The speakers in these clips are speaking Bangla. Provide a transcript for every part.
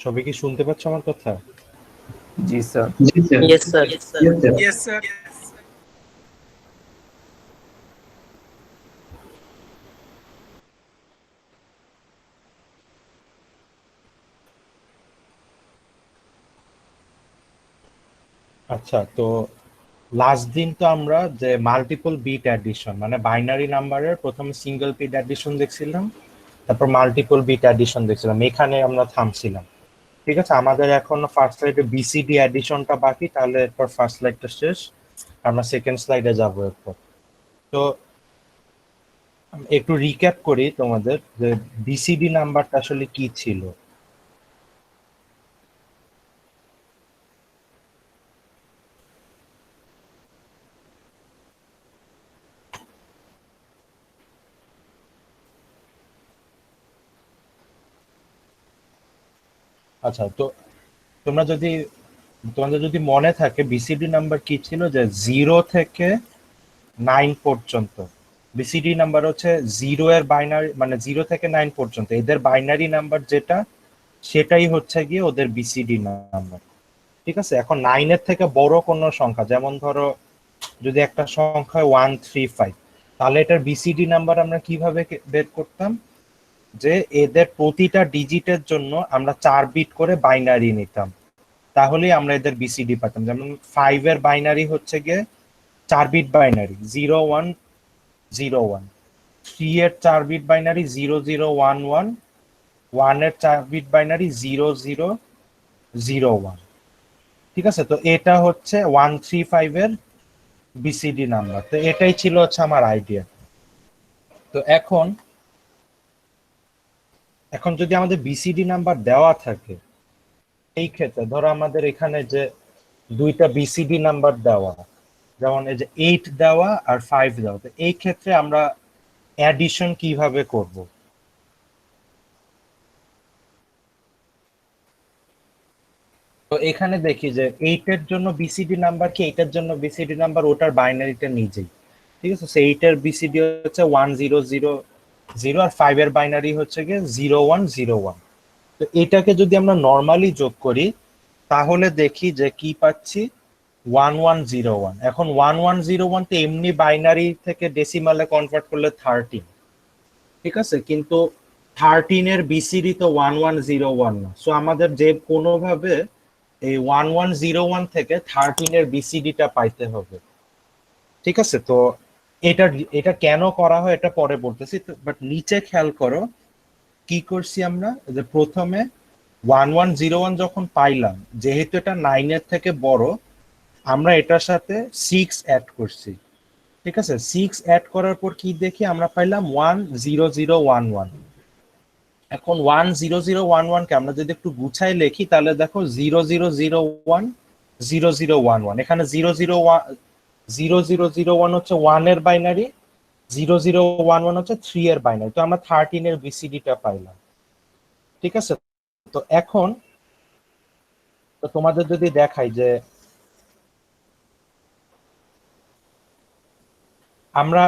সবাই কি শুনতে পাচ্ছ আমার কথা? জি স্যার। জি sir. Yes, sir. Yes sir. Yes, sir. আচ্ছা, তো লাস্ট দিন তো আমরা যে মাল্টিপল বিট অ্যাডিশন মানে বাইনারি নাম্বারের প্রথমে সিঙ্গেল বিট অ্যাডিশন দেখছিলাম, তারপর মাল্টিপল বিট অ্যাডিশন দেখছিলাম, এখানে আমরা থামছিলাম। ঠিক আছে, আমাদের এখন ফার্স্ট স্লাইডে বিসিডি অ্যাডিশনটা বাকি, তাহলে এরপর ফার্স্ট স্লাইডটা শেষ, আমরা সেকেন্ড স্লাইডে যাবো এরপর। তো একটু রিক্যাপ করি তোমাদের যে বিসিডি নাম্বারটা আসলে কি ছিল। আচ্ছা, তো তোমরা যদি তোমাদের যদি মনে থাকে বিসিডি নাম্বার কি ছিল, যে 0 থেকে 9 পর্যন্ত। বিসিডি নাম্বার হচ্ছে 0 এর বাইনারি, মানে 0 থেকে 9 পর্যন্ত এদের বাইনারি নাম্বার যেটা, সেটাই হচ্ছে গিয়ে ওদের বিসিডি নাম্বার। ঠিক আছে, এখন 9-এর থেকে বড় কোনো সংখ্যা, যেমন ধরো যদি একটা সংখ্যা 135, তাহলে এটার বিসিডি নাম্বার আমরা কিভাবে বের করতাম, যে এদের প্রতিটা ডিজিটের জন্য আমরা 4 বিট করে বাইনারি নিতাম, তাহলেই আমরা এদের বিসিডি পেতাম। যেমন 5-এর বাইনারি হচ্ছে গিয়ে 4 বিট বাইনারি 0101, 3-এর 4 বিট বাইনারি 0011, 1-এর 4 বিট বাইনারি 0001। ঠিক আছে, তো এটা হচ্ছে 135-এর বিসিডি নাম্বার। তো এটাই ছিল হচ্ছে আমার আইডিয়া। তো এখন এখন যদি আমাদের বিসিডি নাম্বার দেওয়া থাকে, এই ক্ষেত্রে ধরো আমাদের এখানে যে দুইটা বিসিডি নাম্বার দেওয়া, যেমন এই যে 8 দেওয়া আর 5 দেওয়া, তো এই ক্ষেত্রে আমরা অ্যাডিশন কিভাবে করব। তো এখানে দেখি যে 8-এর জন্য বিসিডি নাম্বার কি, 8-এর জন্য বিসিডি নাম্বার ওটার বাইনারিটা নিজেই। ঠিক আছে, সো 8-এর বিসিডি হচ্ছে 1000, আর 5-এর বাইনারি হচ্ছে গিয়ে 0101। তো এটাকে যদি আমরা নর্মালি যোগ করি, তাহলে দেখি যে কি পাচ্ছি, 1101। এখন 1101 তো এমনি বাইনারি থেকে ডেসিমালে কনভার্ট করলে 13। ঠিক আছে, কিন্তু 13-এর বিসিডি তো 1101 না, সো আমাদের যে কোনোভাবে এই 1101 থেকে 13-এর বিসিডিটা পাইতে হবে। ঠিক আছে, তো এটা এটা কেন করা হয় এটা পরে বলতেছি, বাট নিচে খেয়াল করো কি করছি আমরা, যে প্রথমে 1101 যখন পাইলাম, যেহেতু এটা 9-এর থেকে বড়, আমরা এটার সাথে 6 অ্যাড করছি। ঠিক আছে, 6 অ্যাড করার পর কি দেখি, আমরা পাইলাম 10011। এখন 10011 কে আমরা যদি একটু গুছাই লিখি, তাহলে দেখো 0001 0011, এখানে 0001 হচ্ছে 1-এর বাইনারি, 0011 হচ্ছে 3-এর বাইনারি, তো আমরা 13-এর বিসিডিটা পাইলাম। ঠিক আছে, তো এখন তো তোমাদের যদি দেখাই যে আমরা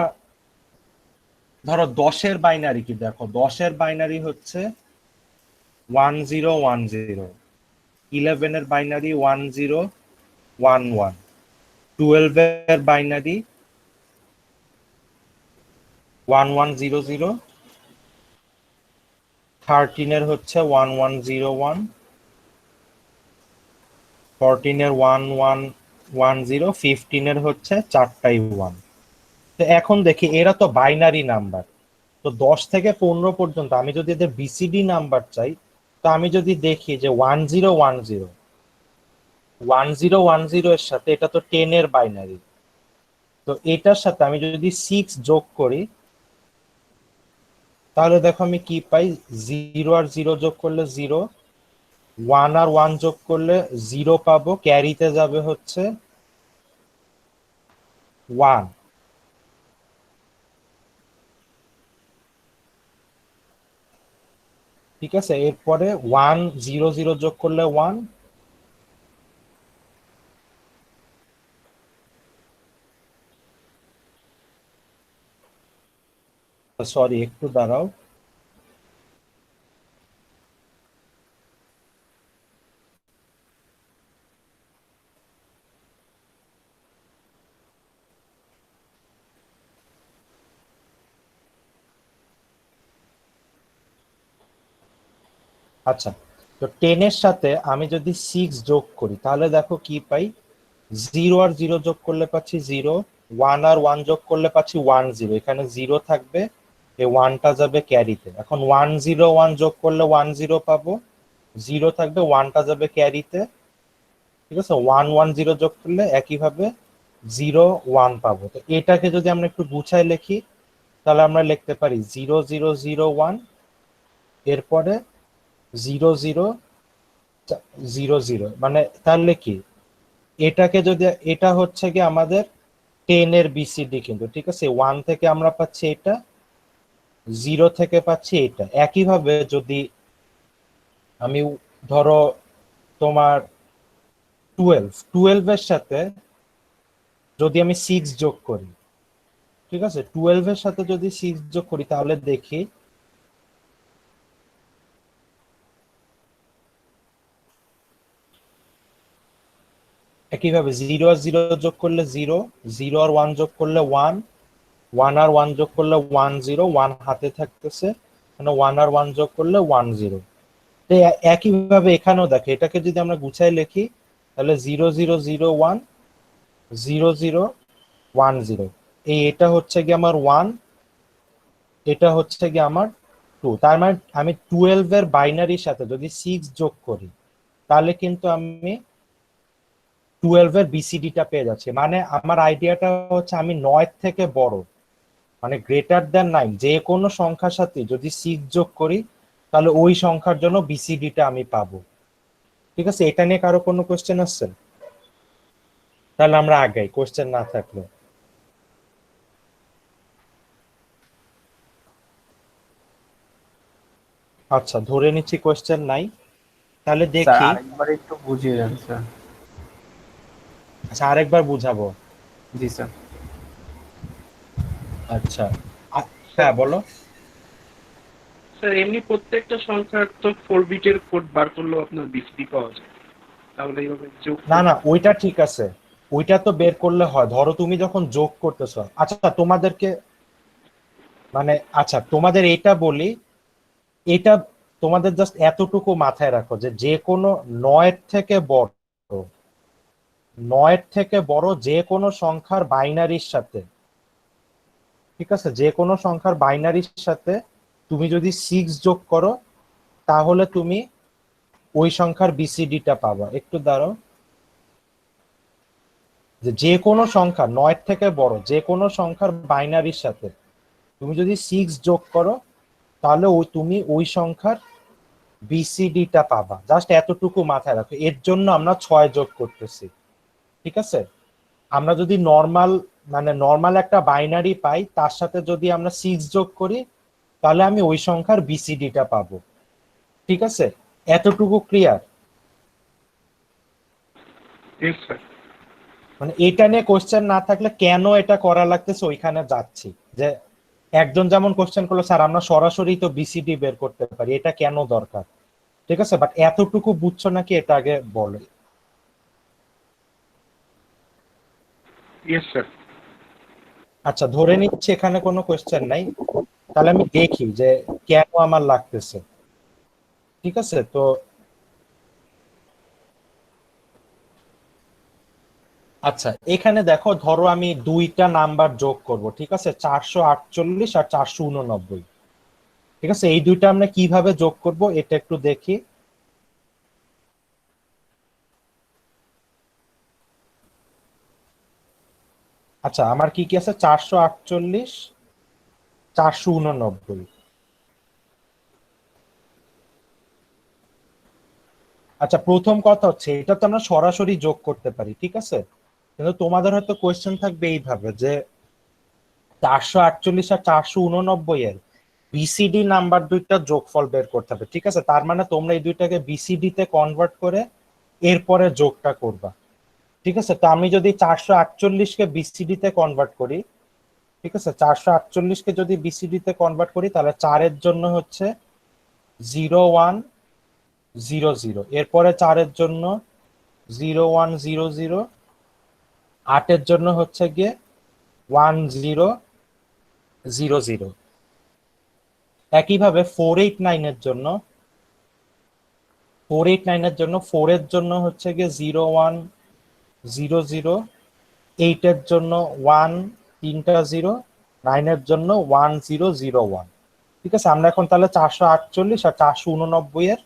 ধরো 10-এর বাইনারি কি, দেখো 10-এর বাইনারি হচ্ছে 1010, 11-এর বাইনারি 1011, 12-এর বাইনারি 1100, 13-এর হচ্ছে 1101, 14-এর 1110, 15-এর হচ্ছে চারটাই 1। তো এখন দেখি এরা তো বাইনারি নাম্বার, তো 10 থেকে 15 পর্যন্ত আমি যদি এদের বিসিডি নাম্বার চাই, তো আমি যদি দেখি যে 1010 এর সাথে এটা তো 10-এর বাইনারি, তো এটার সাথে আমি যদি 6 যোগ করি, তাহলে দেখো আমি কি পাই, 0 আর 0 যোগ করলে 0, 1 আর 1 যোগ করলে 0 পাবো, ক্যারিতে যাবে হচ্ছে 1। ঠিক আছে, এরপরে 100 যোগ করলে 1, সরি একটু দাঁড়াও, আচ্ছা, তো 10 এর সাথে আমি যদি 6 যোগ করি তাহলে দেখো কি পাই, 0 আর 0 যোগ করলে পাচ্ছি 0, 1 আর 1 যোগ করলে পাচ্ছি 1 0, এখানে 0 থাকবে, এই 1টা যাবে ক্যারিতে। এখন 1 0 1 যোগ করলে 1 0 পাবো, 0 থাকবে, 1টা যাবে ক্যারিতে, ঠিক আছে। 1 1 0 যোগ করলে একইভাবে 0 1 পাবো। তো এটাকে যদি আমরা একটু গুছায় লিখি তাহলে আমরা লিখতে পারি 0 0 0 1, এরপরে 0 0 0 0, মানে তাহলে কি এটাকে যদি, এটা হচ্ছে কি আমাদের 10 এর বিসিডি কিন্তু, ঠিক আছে। 1 থেকে আমরা পাচ্ছি এটা, 0 থেকে পাচ্ছি এটা। একইভাবে যদি আমি ধরো তোমার 12 এর সাথে যদি আমি 6 যোগ করি, ঠিক আছে, 12 এর সাথে যদি 6 যোগ করি তাহলে দেখি একইভাবে 0 আর 0 যোগ করলে 0, 0 আর 1 যোগ করলে 1, 1 আর 1 যোগ করলে 1 0, 1 হাতে থাকতেছে, মানে 1 আর 1 যোগ করলে 1 0। তো একইভাবে এখানেও দেখো, এটাকে যদি আমরা গুছাই লিখি তাহলে 0 0 0 1, 0 0 1 0, এটা হচ্ছে কি আমার 1, এটা হচ্ছে কি আমার 2। তার মানে আমি 12 এর বাইনারির সাথে যদি 6 যোগ করি তাহলে কিন্তু আমি 12 এর বিসিডিটা পেয়ে যাচ্ছি। মানে আমার আইডিয়াটা হচ্ছে আমি 9 থেকে বড়, মানে গ্রেটার দ্যান 9 যে কোনো সংখ্যার সাথে যদি 6 যোগ করি তাহলে ওই সংখ্যার জন্য বিসিডিটা আমি পাবো। ঠিক আছে, এটা নিয়ে কারো কোনো কোশ্চেন আসছে? তাহলে আমরা আগাই, কোশ্চেন না থাকলে। আচ্ছা, ধরে নিচ্ছি কোশ্চেন নাই, তাহলে স্যার দেখি। আরেকবার একটু বুঝিয়ে দেন স্যার। আচ্ছা, আরেকবার বুঝাবো। জি স্যার। আচ্ছা, স্যার হ্যাঁ বলো। স্যার এমনি প্রত্যেকটা সংখ্যার তো 4 বিটের কোড বার করলেও আপনার বিসিডি পাওয়া যায়, তাহলে এইভাবে যোগ না করে। না, ওইটা ঠিক আছে, ওইটা তো বের করলে হয়। ধরো তুমি যখন যোগ করতেছো, আচ্ছা তোমাদেরকে, মানে আচ্ছা তোমাদের এটা বলি, এটা তোমাদের জাস্ট এতটুকু মাথায় রাখো যে যে কোনো 9 থেকে বড়, 9 থেকে বড় যে কোনো সংখ্যার বাইনারির সাথে, ঠিক আছে, যে কোনো সংখ্যার বাইনারির সাথে তুমি যদি 6 যোগ করো তাহলে তুমি ওই সংখ্যার বিসিডিটা পাবা। একটু দাঁড়াও, যে যে কোনো সংখ্যা 9 থেকে বড় যে কোনো সংখ্যার বাইনারির সাথে তুমি যদি 6 যোগ করো তাহলে তুমি ওই সংখ্যার বিসিডিটা পাবা। জাস্ট এতটুকু মাথায় রাখো। এর জন্য আমরা 6 যোগ করতেছি, ঠিক আছে। আমরা যদি নর্মাল, মানে নর্মাল একটা বাইনারি পাই তার সাথে যদি আমরা 6 যোগ করি তাহলে আমি ওই সংখ্যার বিসিডিটা পাবো, ঠিক আছে। এতটুকু ক্লিয়ার? Yes sir. মানে এটা নিয়ে কোশ্চেন না থাকলে কেন এটা করা লাগতেছে ওইখানে যাচ্ছি। যে একজন যেমন কোশ্চেন করলো, স্যার আমরা সরাসরি তো বিসিডি বের করতে পারি, এটা কেন দরকার? ঠিক আছে, বাট এতটুকু বুঝছো নাকি এটা আগে বলো। Yes sir. আচ্ছা, ধরে নিচ্ছি এখানে কোনো কোশ্চেন নাই, তাহলে আমি দেখি যে কেন আমার লাগতেছে। ঠিক আছে, তো আচ্ছা এখানে দেখো, ধরো আমি দুইটা নাম্বার যোগ করব, ঠিক আছে, 448 আর 489। ঠিক আছে, এই দুইটা আমরা কিভাবে যোগ করব এটা একটু দেখি। আচ্ছা, আমার কি কি আছে, 448, 489। আচ্ছা, প্রথম কথা হচ্ছে এটা তো আমরা সরাসরি যোগ করতে পারি, ঠিক আছে। কিন্তু তোমাদের হয়তো কোয়েশ্চেন থাকবে এইভাবে যে 448 আর 489 এর বিসিডি নাম্বার দুইটা যোগফল বের করতে হবে, ঠিক আছে। তার মানে তোমরা এই দুইটাকে বিসিডি তে কনভার্ট করে এরপরে যোগটা করবা, ঠিক আছে। তো আমি যদি 448 কে বিসিডি তে কনভার্ট করি, ঠিক আছে, 448 কে যদি বিসিডি তে কনভার্ট করি তাহলে 4 এর জন্য হচ্ছে 0100, এরপরে 4 এর জন্য 0100, 8 এর জন্য হচ্ছে গিয়ে 1000। একইভাবে 489 এর জন্য 489 এর জন্য 4 এর জন্য হচ্ছে গিয়ে 0100, 8 এর জন্য 1 তিনটা 0, 9 এর জন্য 1001। ঠিক আছে, আমরা এখন তাহলে 448 আর 489 এর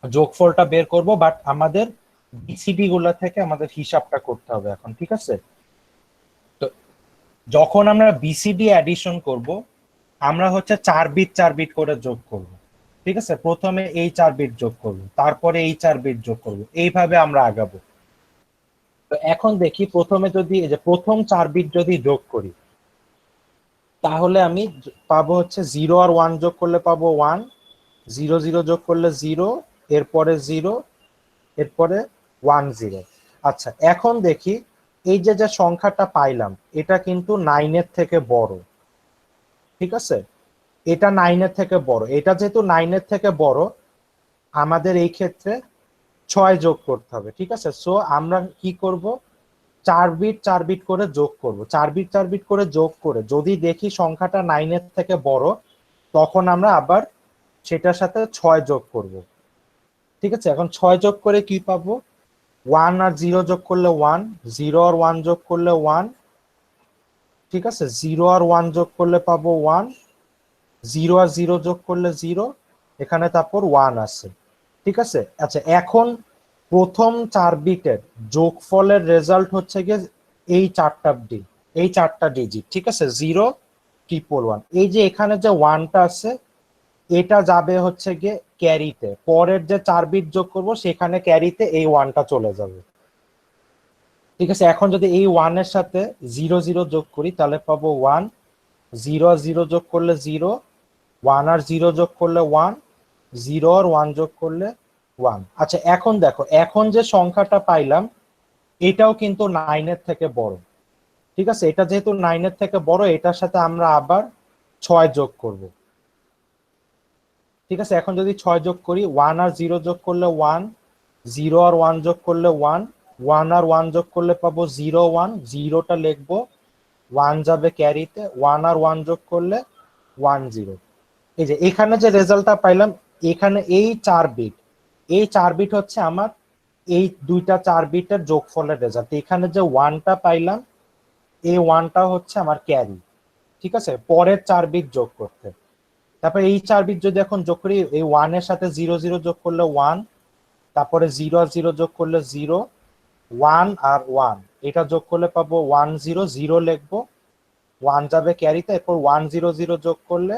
যোগফলটা বের করব, বাট আমাদের বিসিডি গুলা থেকে আমাদের হিসাবটা করতে হবে এখন। ঠিক আছে, তো যখন আমরা বিসিডি অ্যাডিশন করব, আমরা হচ্ছে 4 বিট 4 বিট করে যোগ করব। ঠিক আছে, প্রথমে এই 4 বিট যোগ করব, তারপরে এই 4 বিট যোগ করব, এইভাবে আমরা আগাবো। তো এখন দেখি প্রথমে যদি এই যে প্রথম 4 বিট যদি যোগ করি, তাহলে আমি পাবো হচ্ছে 0 আর 1 যোগ করলে পাবো 1, 0 0 যোগ করলে 0, এরপরে 0, এরপরে 1 0। আচ্ছা, এখন দেখি এই যে যে সংখ্যাটা পাইলাম এটা কিন্তু 9 এর থেকে বড়। ঠিক আছে, এটা 9 এর থেকে বড়, এটা যেহেতু 9 এর থেকে বড়, আমাদের এই ক্ষেত্রে 6 যোগ করতে হবে। ঠিক আছে, সো আমরা কি করব, 4 বিট 4 বিট করে যোগ করব। 4 বিট 4 বিট করে যোগ করে যদি দেখি সংখ্যাটা 9 এর থেকে বড়, তখন আমরা আবার সেটার সাথে 6 যোগ করব। ঠিক আছে, এখন 6 যোগ করে কি পাবো, 1 আর 0 যোগ করলে 1, 0 আর 1 যোগ করলে 1। ঠিক আছে, 0 আর 1 যোগ করলে পাবো 1, 0 আর 0 যোগ করলে 0, এখানে তারপর 1 আছে। ঠিক আছে, আচ্ছা এখন প্রথম 4 বিটের যোগফলের রেজাল্ট হচ্ছে গিয়ে এই চারটা ডিজিট। ঠিক আছে, 0 1 1 1, এই যে এখানে যে 1টা আছে এটা যাবে হচ্ছে গিয়ে ক্যারিতে, পরের যে 4 বিট যোগ করব সেখানে ক্যারিতে এই 1টা চলে যাবে। ঠিক আছে, এখন যদি এই 1 এর সাথে 0 0 যোগ করি তাহলে পাবো 1, 0 আর 0 যোগ করলে 0, 1 আর 0 যোগ করলে 1, 0 আর 1 যোগ করলে 1। আচ্ছা এখন দেখো, এখন যে সংখ্যাটা পাইলাম এটাও কিন্তু 9 এর থেকে বড়। ঠিক আছে, এটা যেহেতু 9 এর থেকে বড়, এটার সাথে আমরা আবার 6 যোগ করব। ঠিক আছে, এখন যদি 6 যোগ করি, 1 আর 0 যোগ করলে 1, 0 আর 1 যোগ করলে 1, 1 আর 1 যোগ করলে পাবো 0 1, 0টা লিখবো, 1 যাবে ক্যারিতে, 1 আর 1 যোগ করলে 1 0। এই যে এখানে যে রেজাল্টটা পাইলাম, এখানে এই 4 বিট, এই 4 বিট হচ্ছে আমার এই দুইটা 4 বিটের যোগফলের রেজাল্ট। এখানে যে 1টা পাইলাম, এই 1টা হচ্ছে আমার ক্যারি। ঠিক আছে, পরের 4 বিট যোগ করতে, তারপরে এই 4 বিট যদি এখন যোগ করি, এই 1 এর সাথে 0 0 যোগ করলে 1, তারপরে 0 আর 0 যোগ করলে 0, 1 আর 1 এটা যোগ করলে পাবো 1 0, 0 লিখবো, 1 যাবে ক্যারিতে, এরপর 1 0 0 যোগ করলে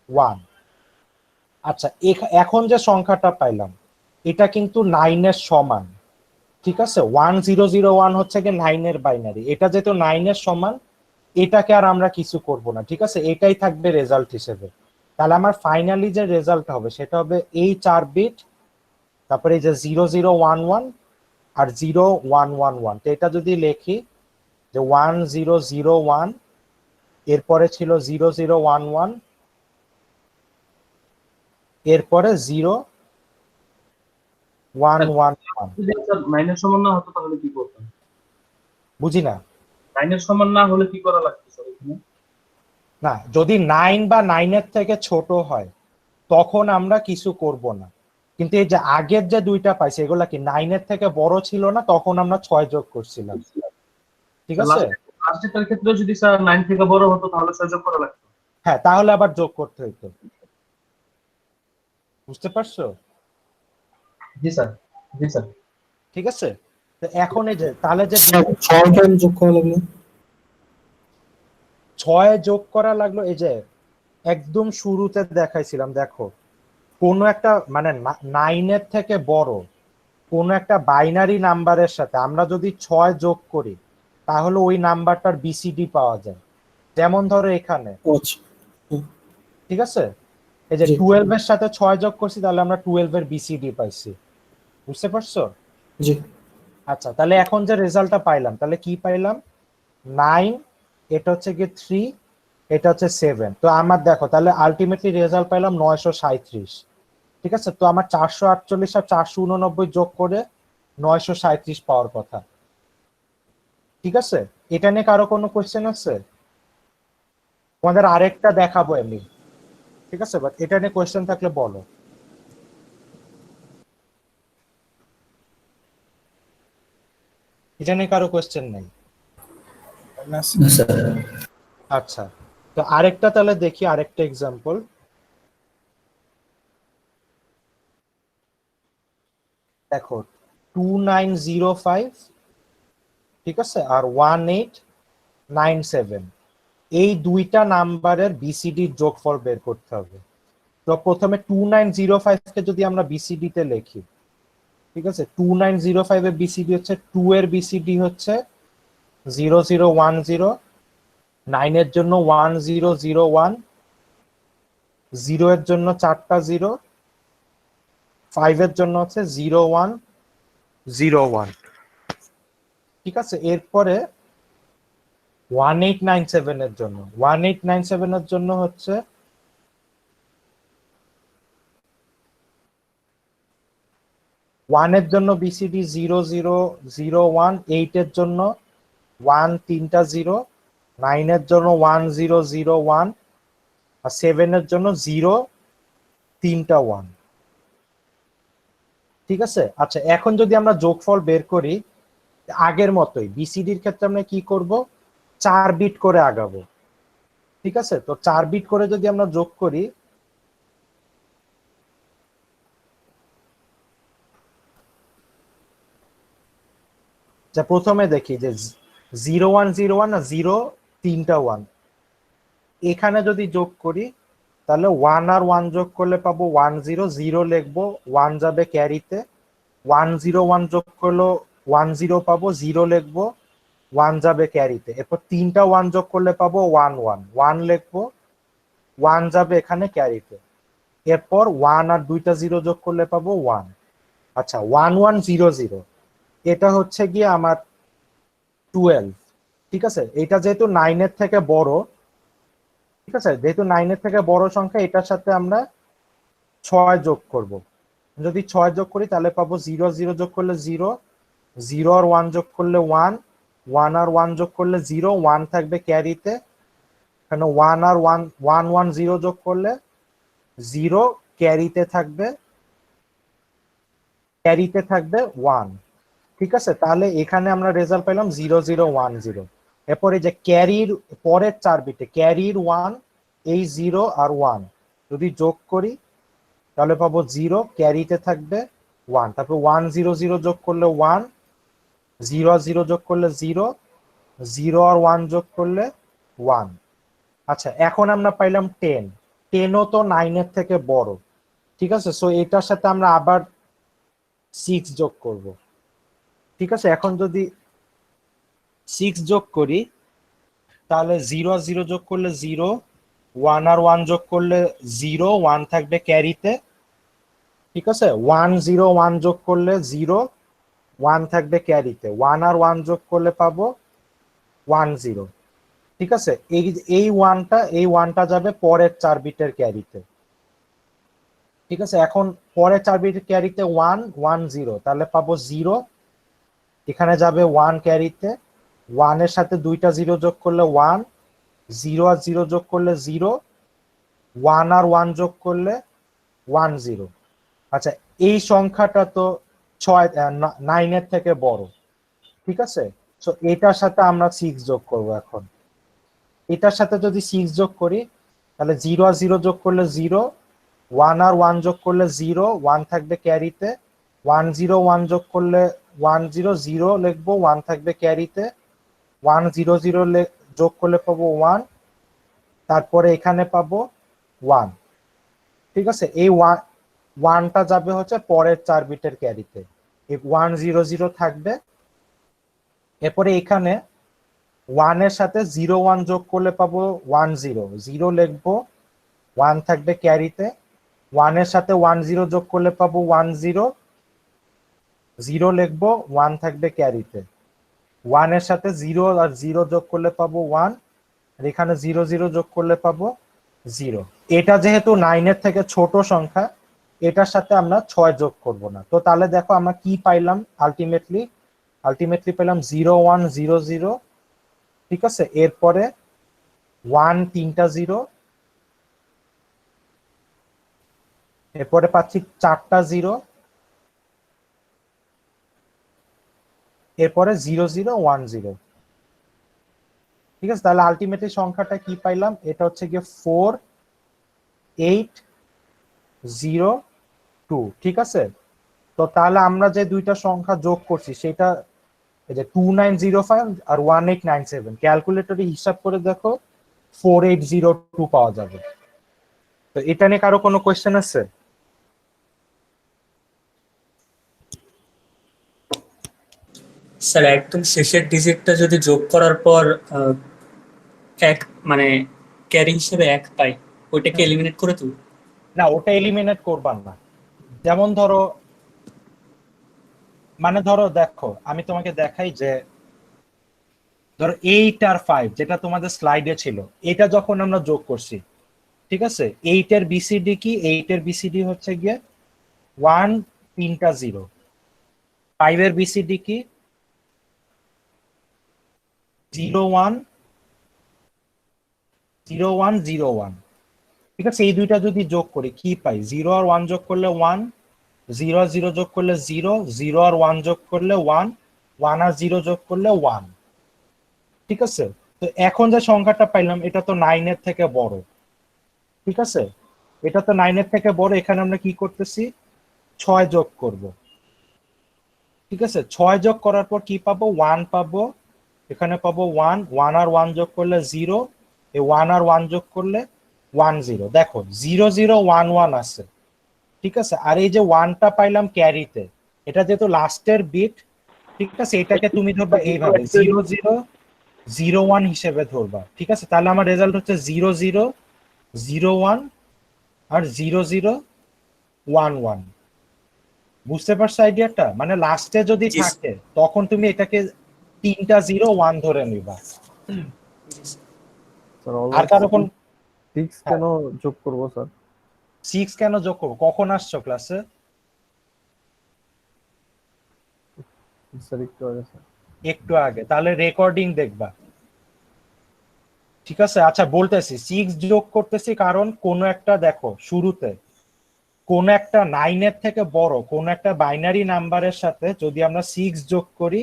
1। আচ্ছা এখন যে সংখ্যাটা পাইলাম এটা কিন্তু 9 এর সমান। ঠিক আছে, 1 0 0 1 হচ্ছে কি 9 এর বাইনারি, এটা যেহেতু 9 এর সমান, এটাকে আর আমরা কিছু করব না। ঠিক আছে, এটাই থাকবে রেজাল্ট হিসেবে। তাহলে আমার ফাইনালি যে রেজাল্ট হবে সেটা হবে এই 4 বিট, তারপরে এই যে 0 0 1 1 আর 0 1 1 1। তো এটা যদি লিখি যে 1 0 0 1, এরপরে ছিল 0 0 1 1, এরপরে 0 1 1 1। যদি স্যার 9 এর সমান না হতো তাহলে কি করতেন? বুঝি না। 9 এর সমান না হলে কি করা লাগতো স্যার এখানে? না, যদি 9 বা 9 এর থেকে ছোট হয় তখন আমরা কিছু করব না, কিন্তু এই যে আগের যে দুইটা পাইছি এগুলা কি 9 এর থেকে বড় ছিল না, তখন আমরা 6 যোগ করছিলাম। ঠিক আছে, লাস্টের ক্ষেত্রে যদি স্যার 9 থেকে বড় হতো তাহলে সহযোগ করা লাগতো। হ্যাঁ, তাহলে আবার যোগ করতে হইতো। বুঝতে পারছো? জি স্যার, জি স্যার। ঠিক আছে, তো এখন এই যে তাহলে যে 6 টাইম যোগ করা লাগলো। 6 যোগ করা লাগলো, এই যে একদম শুরুতে দেখাইছিলাম, দেখো কোনো একটা মানে 9 এর থেকে বড় কোন একটা বাইনারি নাম্বারের সাথে আমরা যদি 6 যোগ করি তাহলে ওই নাম্বারটার বিসিডি পাওয়া যায়। যেমন ধরো এখানে, আচ্ছা, ঠিক আছে, এই যে জি। 12 এর সাথে 6 যোগ করছি, তাহলে আমরা 12 এর বিসিডি পাইছি। বুঝতে পারছো? জি। আচ্ছা, তাহলে এখন যে রেজাল্টটা পাইলাম, তাহলে কি পাইলাম, 9, এটা হচ্ছে কি 3, এটা হচ্ছে 7। তো আমার দেখো তাহলে আলটিমেটলি রেজাল্ট পাইলাম 937। ঠিক আছে, তো আমার 448 আর 489 যোগ করে 937 পাওয়ার কথা। ঠিক আছে, এটা নিয়ে কারো কোনো কোশ্চেন আছে? তোমাদের আরেকটা দেখাবো আমি। ঠিক আছে, বাট এটা নিয়ে কোশ্চেন থাকলে বলো। এটা নিয়ে কারো কোয়েশ্চেন নাই? না স্যার। আচ্ছা, তো আরেকটা তাহলে দেখি, আরেকটা এক্সাম্পল। দেখো 2905, ঠিক আছে, আর 1897, এই দুইটা নাম্বারের বিসিডি যোগফল বের করতে হবে। তো প্রথমে 2905 কে যদি আমরা বিসিডি তে লিখি, ঠিক আছে, 2905 এর বিসিডি হচ্ছে 2 এর বিসিডি হচ্ছে 0010, 9 এর জন্য 1001, 0 এর জন্য 4টা 0, 5 এর জন্য হচ্ছে 0101, ঠিক আছে। এরপরে 1897 এর জন্য, 1897 এর জন্য হচ্ছে 1 এর জন্য বিসিডি 0001, 8 এর জন্য 1 3টা 0, 9 এর জন্য 1001, আর 7 এর জন্য 0 3টা 1, ঠিক আছে। আচ্ছা, এখন যদি আমরা যোগফল বের করি, আগের মতোই বিসিডির ক্ষেত্রে আমরা কি করব, 4 বিট করে আগাবো, ঠিক আছে। তো 4 বিট করে যদি আমরা যোগ করি, যা প্রথমে দেখি যে 0101 আর 0 3টা 1, এখানে যদি যোগ করি তাহলে 1 আর 1 যোগ করলে পাবো 10, 0 লিখবো, 1 যাবে ক্যারিতে, 101 যোগ করলো 10 পাবো, 0 লিখবো, 1 যাবে ক্যারিতে। এরপর 3টা 1 যোগ করলে পাবো 1 লিখবো, 1 যাবে এখানে ক্যারিতে। এরপর 1 আর 2টা 0 যোগ করলে পাবো 1। আচ্ছা, 1100, এটা হচ্ছে গিয়ে আমার 12, ঠিক আছে। এটা যেহেতু 9 এর থেকে বড়, ঠিক আছে, যেহেতু 9 এর থেকে বড় সংখ্যা, এটার সাথে আমরা 6 যোগ করব। যদি 6 যোগ করি তাহলে পাবো 0 0 যোগ করলে 0, 0 আর 1 যোগ করলে 1, 1 আর 1 যোগ করলে 0, 1 থাকবে ক্যারিতে, কারণ 1 আর 1 1 1 0 যোগ করলে 0 ক্যারিতে থাকবে, 1, ঠিক আছে। তাহলে এখানে আমরা রেজাল্ট পেলাম 0010। এরপরে যে ক্যারির পরের 4 বিটে ক্যারির 1, এই 0 আর 1 যদি যোগ করি তাহলে পাবো 0, ক্যারিতে থাকবে 1, তারপর 1 0 0 যোগ করলে 1, 0 আর 0 যোগ করলে 0, 0 আর 1 যোগ করলে 1। আচ্ছা, এখন আমরা পাইলাম 10, 10ও তো 9 এর থেকে বড়, ঠিক আছে। সো এটার সাথে আমরা আবার 6 যোগ করব, ঠিক আছে। এখন যদি 6 যোগ করি তাহলে 0 আর 0 যোগ করলে 0, 1 আর 1 যোগ করলে 0, 1 থাকবে ক্যারিতে, ঠিক আছে। 1 0 1 যোগ করলে 0, 1 থাকবে ক্যারিতে, 1 আর 1 যোগ করলে পাবো 10, ঠিক আছে। এই 1টা যাবে পরের 4 বিটের ক্যারিতে, ঠিক আছে। এখন পরের 4 বিটের ক্যারিতে 1 1 0, তাহলে পাবো 0, এখানে যাবে 1 ক্যারিতে, 1 এর সাথে 2টা 0 যোগ করলে 1, 0 আর 0 যোগ করলে 0, 1 আর 1 যোগ করলে 10। আচ্ছা, এই সংখ্যাটা তো 9 এর থেকে বড়, ঠিক আছে। তো এটার সাথে আমরা 6 যোগ করব। এখন এটার সাথে যদি 6 যোগ করি তাহলে 0 আর 0 যোগ করলে 0, 1 আর 1 যোগ করলে 0, 1 থাকবে ক্যারিতে, 1 0 1 যোগ করলে 1 0 0 লিখবো, 1 থাকবে ক্যারিতে, 1 0 0 যোগ করলে পাবো 1, তারপরে এখানে পাবো 1, ঠিক আছে। এই 1টা যাবে হচ্ছে পরের 4 বিটের ক্যারিতে, এই 1 0 0 থাকবে। এরপরে এখানে 1 এর সাথে 0 1 যোগ করলে পাবো 1 0 0 লিখবো, 1 থাকবে ক্যারিতে, 1 এর সাথে 1 0 যোগ করলে পাবো 1 0 0 লিখবো, 1 থাকবে ক্যারিতে, 1 এর সাথে 0 আর 0 যোগ করলে পাবো 1, আর এখানে 0 0 যোগ করলে পাবো 0। এটা যেহেতু 9 এর থেকে ছোট সংখ্যা, এটার সাথে আমরা 6 যোগ করব না। তো তাহলে দেখো আমরা কি পাইলাম, আলটিমেটলি পেলাম 0 1 0 0, ঠিক আছে। এরপরে 1 3টা 0, এরপরে পাচ্ছি 4টা 0, এরপরে 0010। ঠিক আছে, তাহলে আলটিমেটলি সংখ্যাটা কি পাইলাম, এটা হচ্ছে গিয়ে 4802। ঠিক আছে, তো তাহলে আমরা যে দুইটা সংখ্যা যোগ করছি সেটা এই যে 2905 আর 1897, ক্যালকুলেটরে হিসাব করে দেখো 4802 পাওয়া যাবে। তো এটা নিয়ে কারো কোনো কোয়েশ্চেন আছে? স্যার একদম শেষের ডিজিটটা যদি যোগ করার পর এক মানে ক্যারি হিসেবে এক পাই, ওইটাকে এলিমিনেট করে তুল। না, ওটা এলিমিনেট করবার না। যেমন ধরো, মানে ধরো দেখো আমি তোমাকে দেখাই যে ধরো 8 আর 5 যেটা তোমাদের স্লাইডে ছিল, এটা যখন আমরা যোগ করছি, ঠিক আছে, 8 এর বিসিডি কি, 8 এর বিসিডি হচ্ছে গিয়ে 1 3টা 0, 5 এর বিসিডি কি 0 1 0 1 0 1। ঠিক আছে, এই দুইটা যদি যোগ করি কি পাই, 0 আর 1 যোগ করলে 1, 0 আর 0 যোগ করলে 0, 0 আর 1 যোগ করলে 1, 1 আর 0 যোগ করলে 1। ঠিক আছে, তো এখন যে সংখ্যাটা পাইলাম এটা তো 9 এর থেকে বড়। ঠিক আছে, এটা তো 9 এর থেকে বড়, এখানে আমরা কি করতেছি 6 যোগ করব। ঠিক আছে, 6 যোগ করার পর কি পাবো, 1 পাবো, এখানে পাবো 1, 1 আর 1 যোগ করলে 0, এই 1 আর 1 যোগ করলে 1 0। দেখো 0 0 1 1 আছে। ঠিক আছে, আর এই যে 1টা পাইলাম ক্যারিতে, এটা যেহেতু লাস্টের বিট, ঠিক আছে, এটাকে তুমি ধরবা এইভাবে 0 0 0 1 হিসেবে ধরবা। ঠিক আছে, তাহলে আমার রেজাল্ট হচ্ছে 0 0 0 1 আর 0 0 1 1। বুঝতে পারছো আইডিয়াটা? মানে লাস্টে যদি জি, থাকে তখন তুমি এটাকে 3টা 0 1 ধরে নিবা। স্যার আর কারো কোন 6 কেন যোগ করবো স্যার? 6 কেন যোগ করবো? কখন আসছো ক্লাসে? স্যার একটু আগে স্যার। একটু আগে, তাহলে রেকর্ডিং দেখবা। ঠিক আছে, আচ্ছা বলতেছি 6 যোগ করতেছি কারণ কোন একটা দেখো শুরুতে কোন একটা 9 এর থেকে বড় কোন একটা বাইনারি নাম্বারের সাথে যদি আমরা 6 যোগ করি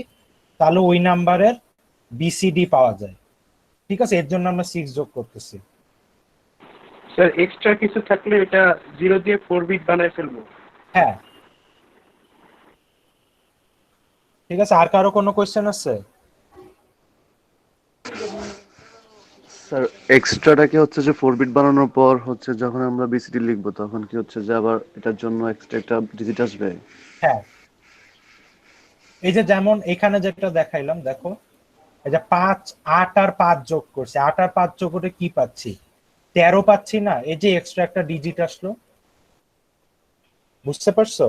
তাহলে ওই নাম্বারের বিসিডি পাওয়া যায়। ঠিক আছে, এর জন্য আমরা 6 যোগ করতেছি। স্যার এক্সট্রা কিছু থাকলে এটা 0 দিয়ে 4 বিট বানায় ফেলবো। হ্যাঁ, ঠিক আছে, আর কারো কোনো কোয়েশ্চেন আছে? স্যার এক্সট্রাটাকে হচ্ছে যে 4 বিট বানানোর পর হচ্ছে যখন আমরা বিসিডি লিখবো তখন কি হচ্ছে যে আবার এটার জন্য এক্সট্রা একটা ডিজিট আসবে? হ্যাঁ, এই যে যেমন এখানে যেটা দেখাইলাম দেখো, এই যে 5 8 আর 5 যোগ করছে, 8 আর 5 যোগ করে কি পাচ্ছি, 13 পাচ্ছি না, এই যে এক্সট্রা একটা ডিজিট আসলো। বুঝতে পারছো?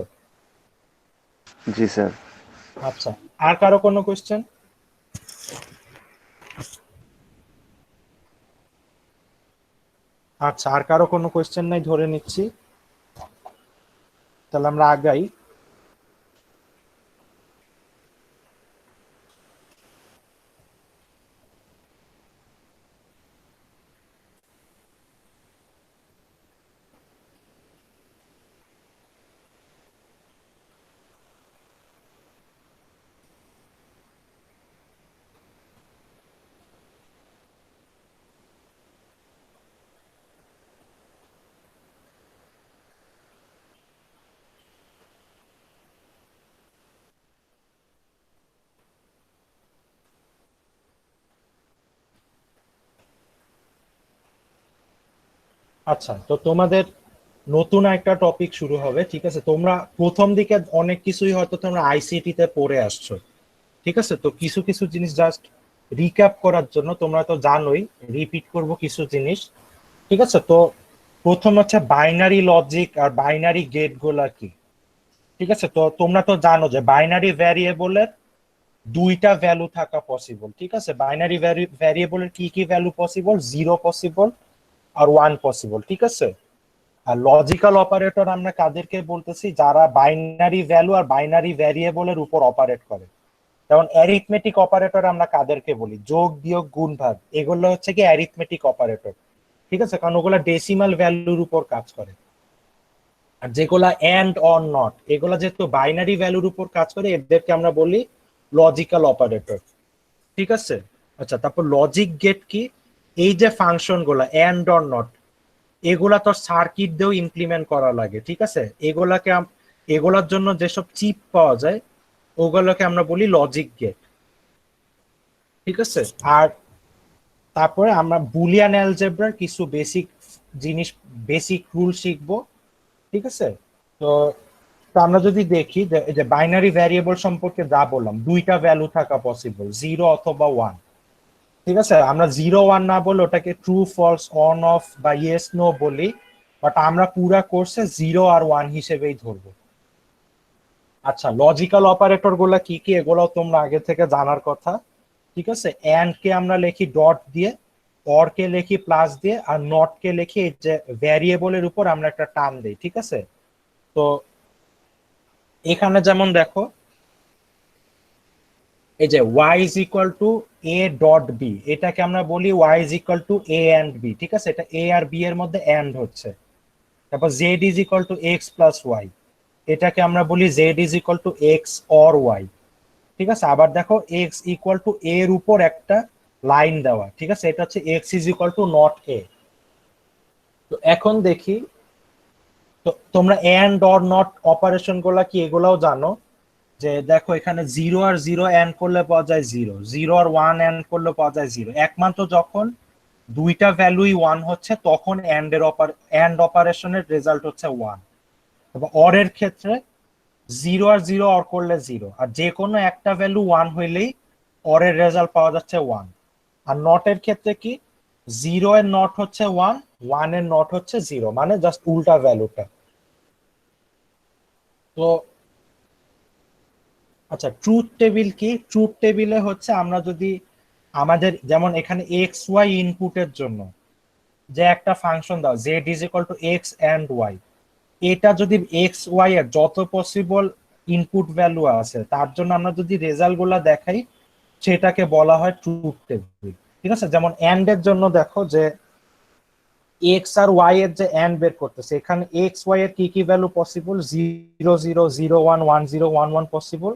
জি স্যার। আচ্ছা, আর কারো কোনো কোয়েশ্চেন? আচ্ছা, আর কারো কোনো কোয়েশ্চেন নাই ধরে নিচ্ছি, তাহলে আমরা আগাই। আচ্ছা, তো তোমাদের নতুন একটা টপিক শুরু হবে। ঠিক আছে, তোমরা প্রথম দিকে অনেক কিছুই হয়তো তোমরা আইসিটি তে পড়ে আসছো। ঠিক আছে, তো কিছু কিছু জিনিস জাস্ট রিক্যাপ করার জন্য, তোমরা তো জানোই, রিপিট করব কিছু জিনিস। ঠিক আছে, তো প্রথম হচ্ছে বাইনারি লজিক আর বাইনারি গেট গুলা কি। ঠিক আছে, তো তোমরা তো জানো যে বাইনারি ভ্যারিয়েবলের দুইটা ভ্যালু থাকা পসিবল। ঠিক আছে, বাইনারি ভ্যারিয়েবলের কি কি ভ্যালু পসিবল, 0 পসিবল আর 1 পসিবল। ঠিক আছে, আর লজিক্যাল অপারেটর আমরা কাদেরকে বলতেছি, যারা বাইনারি ভ্যালু আর বাইনারি ভ্যারিয়েবলের উপর অপারেট করে। যেমন অ্যারিথমেটিক অপারেটর আমরা কাদেরকে বলি, যোগ বিয়োগ গুণ ভাগ, এগুলো হচ্ছে কি অ্যারিথমেটিক অপারেটর। ঠিক আছে, কারণ ওগুলা ডেসিমাল ভ্যালুর উপর কাজ করে। আর যেগুলা এন্ড অর নট, এগুলা যেহেতু বাইনারি ভ্যালুর উপর কাজ করে, এদেরকে আমরা বলি লজিক্যাল অপারেটর, ঠিক আছে। আচ্ছা, তারপর লজিক গেট কি? এই যে ফাংশন গুলা এন্ড অর নট, এগুলা তো সার্কিট দিয়েও ইমপ্লিমেন্ট করা লাগে, ঠিক আছে। এগুলার জন্য যেসব চিপ পাওয়া যায় ওগুলোকে আমরা বলি লজিক গেট, ঠিক আছে। আর তারপরে আমরা বুলিয়ান অ্যালজেব্রার কিছু বেসিক জিনিস, বেসিক রুল শিখবো, ঠিক আছে। তো তো আমরা যদি দেখি যে বাইনারি ভ্যারিয়েবল সম্পর্কে যা বললাম, দুইটা ভ্যালু থাকা পসিবল, 0 অথবা 1, ঠিক আছে। আমরা 0 1 না বলে ওটাকে ট্রু ফলস অন অফ বা ইয়েস নো বলি, বাট আমরা পুরা কোর্সে 0 আর 1 হিসেবেই ধরবো। আচ্ছা, লজিক্যাল অপারেটর গুলা কি কি এগুলো তোমরা আগে থেকে জানার কথা, ঠিক আছে। এন্ড কে আমরা লিখি ডট দিয়ে, অর কে লিখি প্লাস দিয়ে, আর নট কে লিখি যে ভ্যারিয়েবলের উপর আমরা একটা টার্ম দেই, ঠিক আছে। তো এখানে যেমন দেখো এই যে y is equal to a dot B, এটাকে আমরা বলি y is equal to a and b, ঠিক আছে। এটা a আর b এর মধ্যে এন্ড হচ্ছে। তারপর z is equal two x plus y, এটাকে আমরা বলি z is equal two x or y, ঠিক আছে। আবার দেখো x ইকুয়াল টু a এর উপর একটা লাইন দেওয়া, ঠিক আছে, এটা হচ্ছে x is equal to not a। তো এখন দেখি, তো তোমরা এন্ড অর নট অপারেশন গুলা কি এগুলাও জানো, যে দেখো এখানে 0 আর 0 এন্ড করলে পাওয়া যায় 0, 0 আর 1 এন্ড করলে পাওয়া যায় 0। একমাত্র যখন দুইটা ভ্যালুই 1 হচ্ছে তখন এন্ড অপারেশনের রেজাল্ট হচ্ছে 1। তবে অর এর ক্ষেত্রে 0 আর 0 অর করলে 0, আর যে কোনো একটা ভ্যালু 1 হইলেই অর এর রেজাল্ট পাওয়া যাচ্ছে 1। আর নট এর ক্ষেত্রে কি, 0 এর নট হচ্ছে 1, 1 এর নট হচ্ছে 0, মানে জাস্ট উল্টা ভ্যালুটা। তো আচ্ছা, ট্রুথ টেবিল কি? ট্রুথ টেবিলে হচ্ছে আমরা যদি আমাদের যেমন এখানে এক্স ওয়াই ইনপুটের জন্য যে একটা ফাংশন দাও z is equal to X and Y, এটা যদি এক্স ওয়াই এর যত পসিবল ইনপুট ভ্যালু আছে তার জন্য আমরা যদি রেজাল্ট গুলা দেখাই, সেটাকে বলা হয় ট্রুথ টেবিল, ঠিক আছে। যেমন এন্ড এর জন্য দেখো যে এক্স আর ওয়াই এর যে এন্ড বের করতেছে, এখানে এক্স ওয়াই এর কি কি ভ্যালু পসিবল, 0 0 0 1 1 0 1 1 পসিবল,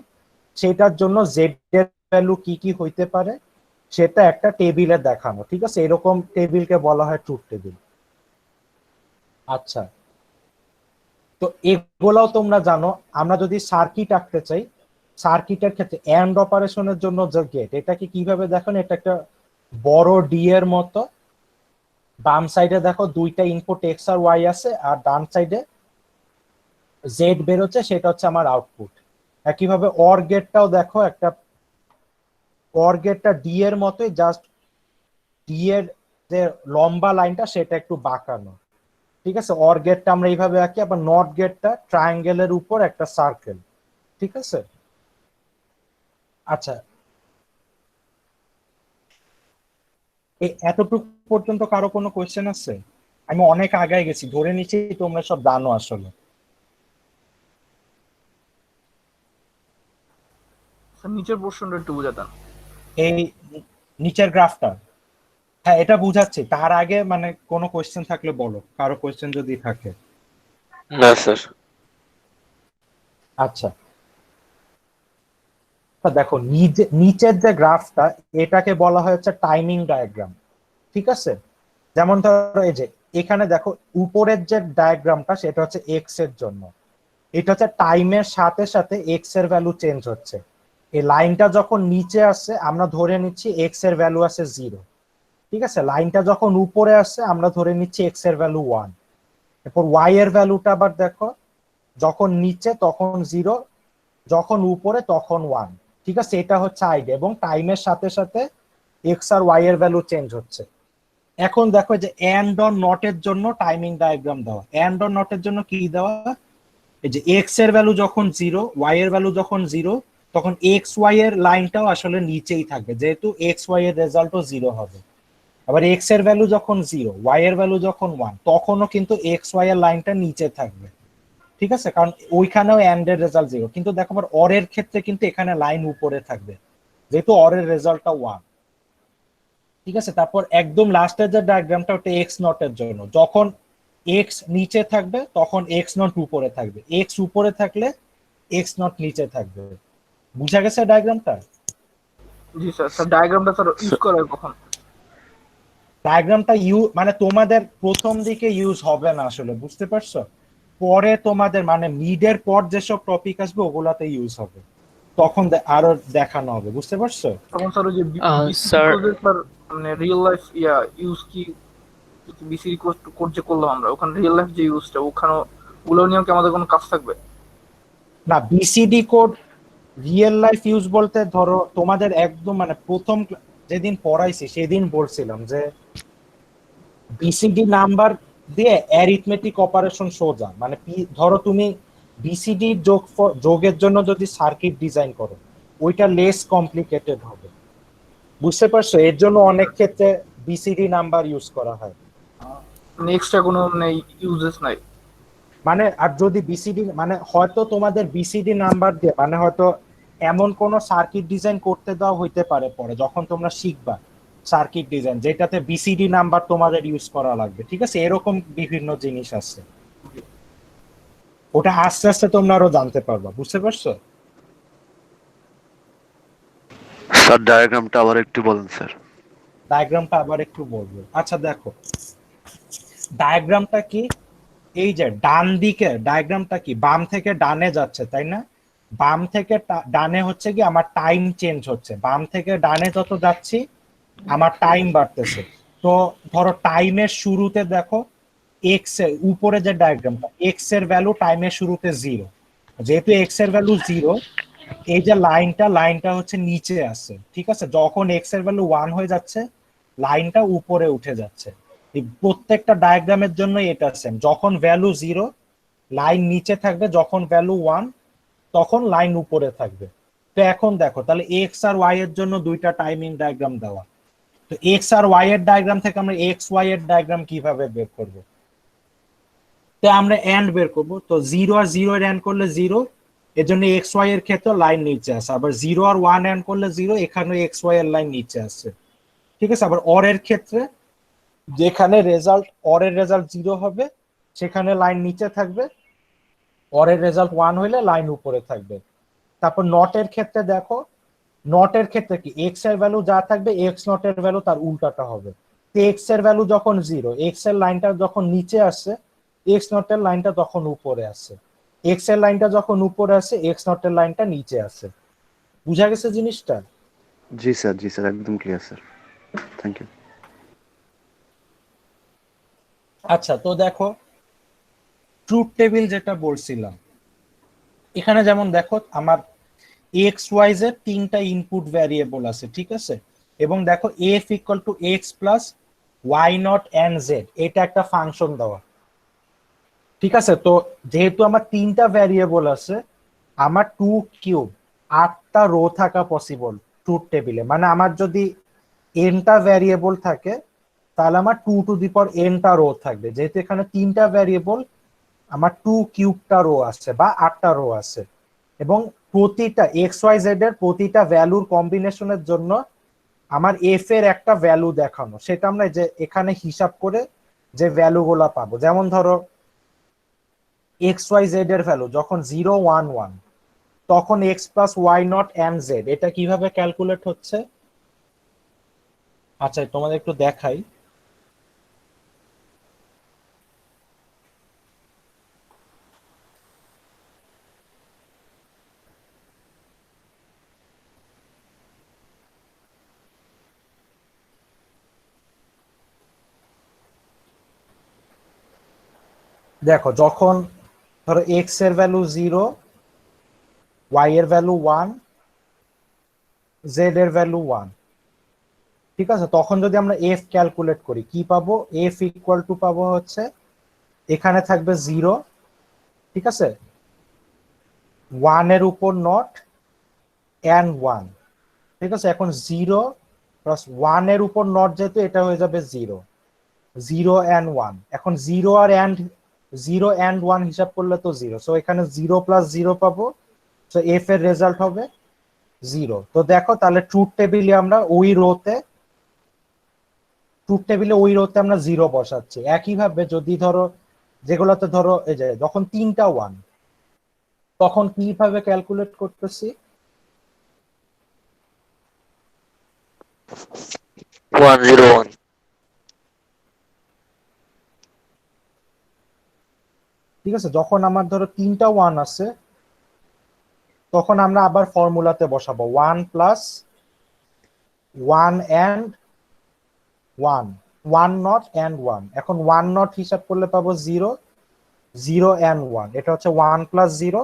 সেটার জন্য জেড এর ভ্যালু কি কি হইতে পারে সেটা একটা টেবিলে দেখানো, ঠিক আছে। এরকম টেবিলকে বলা হয় ট্রুথ টেবিল। আচ্ছা, তো এগুলাও তোমরা জানো। আমরা যদি সার্কিট আঁকতে চাই, সার্কিটের ক্ষেত্রে এন্ড অপারেশনের জন্য যে গেট, এটাকে কিভাবে দেখেন, এটা একটা বড় ডি এর মতো। বাম সাইডে দেখো দুইটা ইনপুট এক্স আর ওয়াই আছে, আর ডান সাইডে জেড বেরোচ্ছে, সেটা হচ্ছে আমার আউটপুট। একইভাবে অর গেটটাও দেখো, একটা অর গেটটা ডি এর মতোই, জাস্ট ডি এর যে লম্বা লাইনটা সেটা একটু বাঁকানো, ঠিক আছে। অর গেটটা আমরা এইভাবে আঁকি, আবার নট গেটটা ট্রায়াঙ্গেলের উপর একটা সার্কেল, ঠিক আছে। আচ্ছা, এতটুকু পর্যন্ত কারো কোনো কোয়েশ্চেন আছে? আমি অনেক আগায় গেছি, ধরে নিচ্ছি তোমরা সব জানো আসলে। নিচের পোর্শনটা একটু বুঝাতাম। এই নিচের গ্রাফটা, হ্যাঁ এটা বুঝাচ্ছি। তার আগে মানে কোনো কোয়েশ্চেন থাকলে বলো, কারো কোয়েশ্চেন যদি থাকে। না স্যার। আচ্ছা, দেখো নিচের যে গ্রাফটা, এটাকে বলা হয় হচ্ছে টাইমিং ডায়াগ্রাম, ঠিক আছে। যেমন ধরো এই যে এখানে দেখো উপরের যে ডায়াগ্রামটা সেটা হচ্ছে এক্স এর জন্য, এটা হচ্ছে টাইমের সাথে সাথে এক্স এর ভ্যালু চেঞ্জ হচ্ছে। এই লাইনটা যখন নিচে আসছে আমরা ধরে নিচ্ছি এক্স এর ভ্যালু আছে 0, ঠিক আছে। লাইনটা যখন উপরে আসছে আমরা ধরে নিচ্ছি এক্স এর ভ্যালু 1। এরপর ওয়াই এর ভ্যালুটা আবার দেখো, যখন নিচে তখন 0, যখন উপরে তখন 1, ঠিক আছে। এটা হচ্ছে আইডিয়া, এবং টাইমের সাথে সাথে এক্স আর ওয়াই এর ভ্যালু চেঞ্জ হচ্ছে। এখন দেখো যে এন্ড অর নট এর জন্য টাইমিং ডায়াগ্রাম দেওয়া। এন্ড অর নট এর জন্য কি দেওয়া, এই যে এক্স এর ভ্যালু যখন 0, ওয়াই এর ভ্যালু যখন 0, তখন এক্স ওয়াই এর লাইনটাও আসলে নিচেই থাকবে, যেহেতু এক্স ওয়াই এর রেজাল্টও 0 হবে। আবার এক্স এর ভ্যালু যখন 0, ওয়াই এর ভ্যালু যখন 1, তখনও কিন্তু এক্স ওয়াই এর লাইনটা নিচে থাকবে, ঠিক আছে, কারণ ওইখানেও এন্ড এর রেজাল্ট 0। কিন্তু দেখো আবার অর এর ক্ষেত্রে কিন্তু এখানে লাইন উপরে থাকবে, যেহেতু অর এর রেজাল্টটা 1, ঠিক আছে। তারপর একদম লাস্টের যে ডায়াগ্রামটা, ওটা এক্স নট এর জন্য, যখন এক্স নিচে থাকবে তখন এক্স নট উপরে থাকবে, এক্স উপরে থাকলে এক্স নট নিচে থাকবে, বুঝা গেছে ডায়াগ্রামটা? জি স্যার। স্যার ডায়াগ্রামটা স্যার ইউজ করা হয় কখন? ডায়াগ্রামটা মানে তোমাদের প্রথম দিকে ইউজ হবে না আসলে, বুঝতে পারছো? পরে তোমাদের মানে মিডের পর যেসব টপিক আসবে ওগুলাতে ইউজ হবে, তখন আরো দেখানো হবে, বুঝতে পারছো? তখন স্যার ওই যে স্যার স্যার মানে রিয়েল লাইফ ইউজ কি বিসিডি কোড যে করলাম আমরা, ওখানে রিয়েল লাইফ যে ইউজটা ওখানে ওগুলো নিয়েও কি আমাদের কোনো কাজ থাকবে? না, BCD code real life use বলতে ধরো তোমাদের একদম মানে প্রথম যেদিন পড়াইছি সেদিন বলছিলাম যে বিসিডি নাম্বার দিয়ে অ্যারিথমেটিক অপারেশন সোজা, মানে ধরো তুমি বিসিডি যোগের জন্য যদি সার্কিট ডিজাইন করো ওইটা লেস কমপ্লিকেটেড হবে, বুঝতে পারছো? এর জন্য অনেক ক্ষেত্রে বিসিডি নাম্বার ইউজ করা হয়। এক্সট্রা কোনো মানে ইউজেস নাই? মানে আর যদি বিসিডি মানে হয়তো তোমাদের বিসিডি নাম্বার দিয়ে মানে হয়তো এমন কোন সার্কিট ডিজাইন করতে দেওয়া হইতে পারে পরে যখন তোমরা শিখবা সার্কিট ডিজাইন, যেটাতে বিসিডি নাম্বার তোমাদের ইউজ করা লাগবে, ঠিক আছে? এরকম বিভিন্ন জিনিস আছে, ওটা আস্তে আস্তে তোমরা আরো জানতে পারবা, বুঝতে পারছো? স্যার ডায়াগ্রামটা আবার একটু বলেন স্যার। ডায়াগ্রামটা আবার একটু বলবো। আচ্ছা দেখো, ডায়াগ্রামটা কি, এই যে ডান দিকে ডায়াগ্রামটা কি বাম থেকে ডানে যাচ্ছে, তাই না? বাম থেকে ডানে হচ্ছে কি আমার টাইম চেঞ্জ হচ্ছে, বাম থেকে ডানে যত যাচ্ছি আমার টাইম বাড়তেছে। তো ধরো টাইমের শুরুতে দেখো এক্স এর উপরে যে ডায়াগ্রামটা, এক্স এর ভ্যালু টাইমের শুরুতে 0, যেহেতু এক্স এর ভ্যালু 0 এই যে লাইনটা হচ্ছে নিচে আসছে, ঠিক আছে? যখন এক্স এর ভ্যালু 1 হয়ে যাচ্ছে লাইনটা উপরে উঠে যাচ্ছে। এই প্রত্যেকটা ডায়াগ্রামের জন্য এটা সেম, যখন ভ্যালু 0 লাইন নিচে থাকবে, যখন ভ্যালু 1 তখন লাইন উপরে থাকবে। তো এখন দেখো তাহলে এক্স আর ওয়াই এর জন্য দুইটা টাইমিং ডায়াগ্রাম দেওয়া, তো এক্স আর ওয়াই এর ডায়াগ্রাম থেকে আমরা এক্স ওয়াই এর ডায়াগ্রাম কিভাবে বের করব? তো আমরা এন্ড বের করব, তো 0 আর 0 এর এন্ড করলে 0, এর জন্য এক্স ওয়াই এর ক্ষেত্রে লাইন নিচে আসে, আবার 0 আর 1 এন্ড করলে 0, এখানে এক্স ওয়াই এর লাইন নিচে আসে, ঠিক আছে? আবার অর এর ক্ষেত্রে যেখানে অরের রেজাল্ট 0 হবে সেখানে লাইন নিচে থাকবে, অরের রেজাল্ট 1 হইলে লাইন উপরে থাকবে। তারপর নটের ক্ষেত্রে দেখো, নটের ক্ষেত্রে কি এক্স এর ভ্যালু যা থাকবে এক্স নটের ভ্যালু তার উল্টাটা হবে। তো এক্স এর ভ্যালু যখন 0, এক্স এর লাইনটা যখন নিচে আসে এক্স নটের লাইনটা তখন উপরে আসে, এক্স এর লাইনটা যখন উপরে আসে এক্স নটের লাইনটা নিচে আসে। বুঝা গেছে জিনিসটা? জি স্যার একদম ক্লিয়ার স্যার, থ্যাংক ইউ। আচ্ছা তো দেখো ট্রুথ টেবিল যেটা বলছিলাম, এখানে যেমন দেখো আমার এক্স ওয়াই জেড তিনটা ইনপুট ভ্যারিয়েবল আছে, ঠিক আছে? এবং দেখো F equal to X plus Y not and Z, এটা একটা ফাংশন দেওয়া, ঠিক আছে? তো যেহেতু আমার তিনটা ভ্যারিয়েবল আছে আমার 2 কিউব 8টা রো থাকা পসিবল ট্রুথ টেবিলে, মানে আমার যদি এনটা ভ্যারিয়েবল থাকে তাহলে আমার 2 টু দি পাওয়ার এনটা রো থাকবে, যেহেতু এখানে তিনটা ভ্যারিয়েবল আমার 2 কিউবটা রো আছে বা 8টা রো আছে, এবং প্রতিটা এক্স ওয়াই জেড এর প্রতিটা ভ্যালুর কম্বিনেশনের জন্য আমার এফ এর একটা ভ্যালু দেখানো, সেটা আমরা যে এখানে হিসাব করে যে ভ্যালুগুলো পাবো, যেমন ধরো এক্স ওয়াই জেড এর ভ্যালু যখন 0 1 1 তখন X plus Y not and Z, এটা কিভাবে ক্যালকুলেট হচ্ছে? আচ্ছা তোমাদের একটু দেখাই। দেখো যখন ধরো এক্স এর ভ্যালু 0, ওয়াই এর ভ্যালু 1, জেড এর ভ্যালু 1, ঠিক আছে? তখন যদি আমরা এফ ক্যালকুলেট করি কি পাবো? এফ ইকুয়াল টু পাবো হচ্ছে এখানে থাকবে 0, ঠিক আছে, 1 এর উপর নট এন্ড 1, ঠিক আছে? এখন 0 প্লাস 1 এর উপর নট যেহেতু এটা হয়ে যাবে 0, 0 এন্ড 1, এখন 0 এন্ড 1 হিসাব করলে তো 0, সো এখানে 0 প্লাস 0 পাবো, সো এফ এর রেজাল্ট হবে 0। তো দেখো তাহলে ট্রুথ টেবিলে আমরা ওই রোতে আমরা 0 বসাচ্ছি। একইভাবে যদি ধরো যেগুলোতে ধরো এই যে যখন 3টা 1 তখন কিভাবে ক্যালকুলেট করতেছি? 101. ঠিক আছে, যখন আমার ধরো 3টা 1 আছে তখন আমরা আবার ফর্মুলাতে বসাবো 1 প্লাস 1 and 1, 1 নট and 1। এখন 1 নট হিসাব করলে পাবো 0, 0 and 1, এটা হচ্ছে 1 প্লাস 0,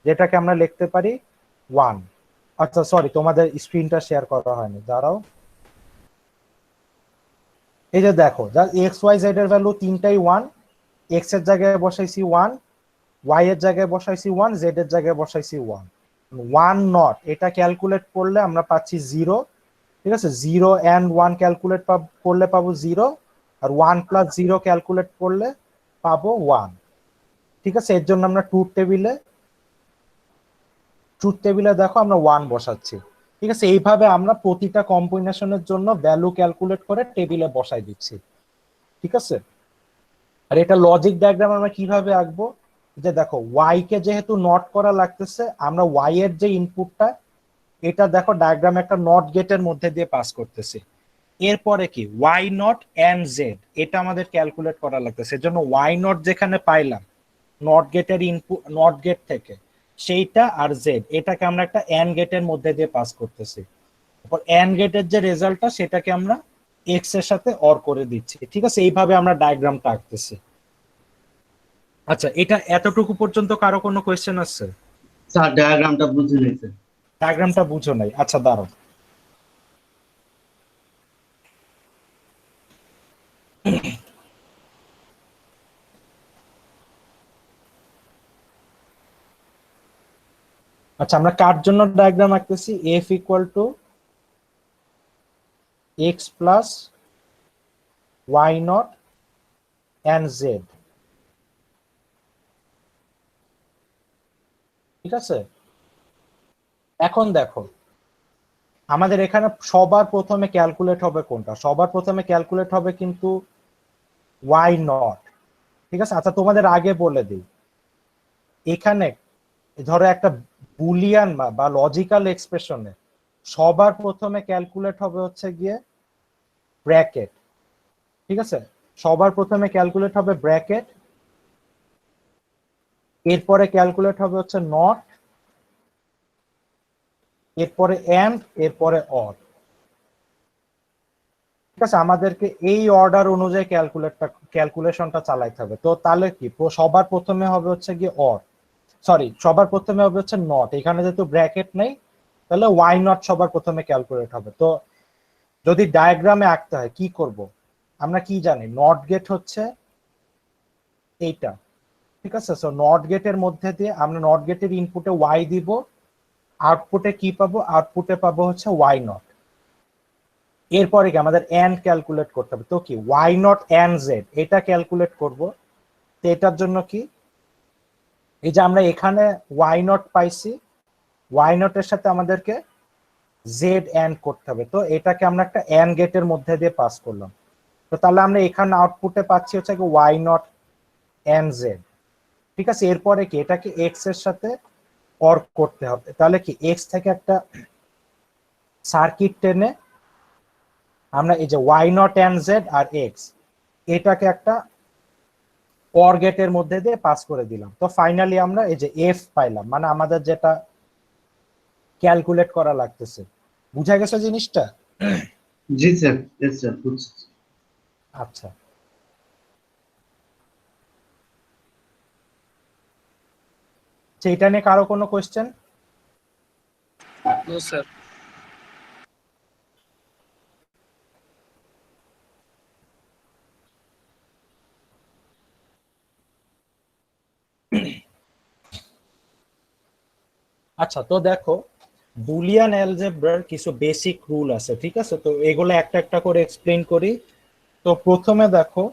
যেটাকে আমরা লিখতে পারি 1। আচ্ছা সরি, তোমাদের স্ক্রিনটা শেয়ার করা হয়নি, দাঁড়াও। এই যে দেখো, যা এক্স ওয়াই জেড এর ভ্যালু তিনটাই 1, এক্স এর জায়গায় বসাইছি 1, ওয়াই এর জায়গায় বসাইছি 1, জেড এর জায়গায় বসাইছি 1। 1 নট এটা ক্যালকুলেট করলে আমরা পাচ্ছি 0। ঠিক আছে, 0 and 1 ক্যালকুলেট করলে পাবো 0, আর 1 প্লাস 0 ক্যালকুলেট করলে পাবো 1। ঠিক আছে, এর জন্য আমরা ট্রুথ টেবিলে দেখো আমরা 1 বসাচ্ছি। ঠিক আছে, এইভাবে আমরা প্রতিটা কম্বিনেশনের জন্য ভ্যালু ক্যালকুলেট করে টেবিলে বসাই দিচ্ছি। ঠিক আছে, আর এটা লজিক ডায়াগ্রাম আমরা কিভাবে আঁকবো, যে দেখো ওয়াই কে যেহেতু নট করা লাগতেছে, আমরা ওয়াই এর যে ইনপুটটা এটা দেখো ডায়াগ্রামে একটা নট গেটের মধ্যে দিয়ে পাস করতেছি। এরপরে কি ওয়াই নট এন্ড জেড, এটা আমাদের ক্যালকুলেট করা লাগতেছে। এর জন্য ওয়াই নট যেখানে পাইলাম নট গেটের ইনপুট, নট গেট থেকে সেইটা, আর জেড এটাকে আমরা একটা এন্ড গেটের মধ্যে দিয়ে পাস করতেছি। তারপর এন্ড গেটের যে রেজাল্টটা সেটাকে আমরা এক্স এর সাথে অর করে দিচ্ছি। ঠিক আছে, এইভাবে আমরা ডায়াগ্রামটা আঁকতেছি। আচ্ছা, এটা এতটুকু পর্যন্ত কারো কোনো কোয়েশ্চেন আছে? স্যার ডায়াগ্রামটা বুঝে নিয়েছে। ডায়াগ্রামটা বুঝো নাই? আচ্ছা দাঁড়াও। আচ্ছা, আমরা কার জন্য ডায়াগ্রাম আঁকতেছি? F equal to X plus Y not and Z. ঠিক আছে, এখন দেখো আমাদের এখানে সবার প্রথমে ক্যালকুলেট হবে কোনটা? সবার প্রথমে ক্যালকুলেট হবে কিন্তু ওয়াই নট। ঠিক আছে, আচ্ছা তোমাদের আগে বলে দিই, এখানে ধরো একটা বুলিয়ান বা লজিক্যাল এক্সপ্রেশনে সবার প্রথমে ক্যালকুলেট হবে হচ্ছে গিয়ে ব্র্যাকেট। ঠিক আছে, সবার প্রথমে ক্যালকুলেট হবে ব্র্যাকেট, এরপরে ক্যালকুলেট হবে হচ্ছে নট, এরপরে এন্ড, এরপরে অর। ঠিক আছে, আমাদেরকে এই অর্ডার অনুযায়ী ক্যালকুলেশনটা চালাইতে হবে। তো তাহলে কি সবার প্রথমে হবে হচ্ছে গিয়ে অর, সরি সবার প্রথমে হবে হচ্ছে নট, এখানে যেহেতু ব্র্যাকেট নেই তাহলে ওয়াই নট সবার প্রথমে ক্যালকুলেট হবে। তো যদি ডায়াগ্রামে আঁকতে হয় কি করব, আমরা কি জানি নট গেট হচ্ছে এইটা। ঠিক আছে, সো নট গেটের মধ্যে দিয়ে আমরা নট গেটের ইনপুটে ওয়াই দিব, আউটপুটে কি পাবো? আউটপুটে পাবো হচ্ছে ওয়াই নট। এরপরে কি আমাদের এন্ড ক্যালকুলেট করতে হবে। তো কি ওয়াই নট এন্ড জেড এটা ক্যালকুলেট করব। তো এটার জন্য কি, এই যে আমরা এখানে ওয়াই নট পাইছি, ওয়াই নটের সাথে আমাদেরকে জেড এন্ড করতে হবে। তো এটাকে আমরা একটা এন্ড গেটের মধ্যে দিয়ে পাস করলাম। তো তাহলে আমরা এখানে আউটপুটে পাচ্ছি হচ্ছে ওয়াই নট এন্ড জেড। ঠিক আছে, এরপরে কি এটাকে এক্স এর সাথে অর করতে হবে। তাহলে কি এক্স থেকে একটা সার্কিট টেনে আমরা এই যে ওয়াই নট এন্ড জেড আর এক্স এটাকে একটা অর গেটের মধ্যে দিয়ে পাস করে দিলাম। তো ফাইনালি আমরা এই যে এফ পাইলাম, মানে আমাদের যেটা ক্যালকুলেট করা লাগতেছে। বুঝা গেছে জিনিসটা? জি স্যার, ইয়েস স্যার, বুঝছি। আচ্ছা, এটা নিয়ে কারো কোনো কোয়েশ্চেন? No sir. আচ্ছা, তো দেখো বুলিয়ান অ্যালজেব্রার কিছু বেসিক রুল আছে। ঠিক আছে, তো এগুলো একটা একটা করে এক্সপ্লেইন করি। তো প্রথমে দেখো,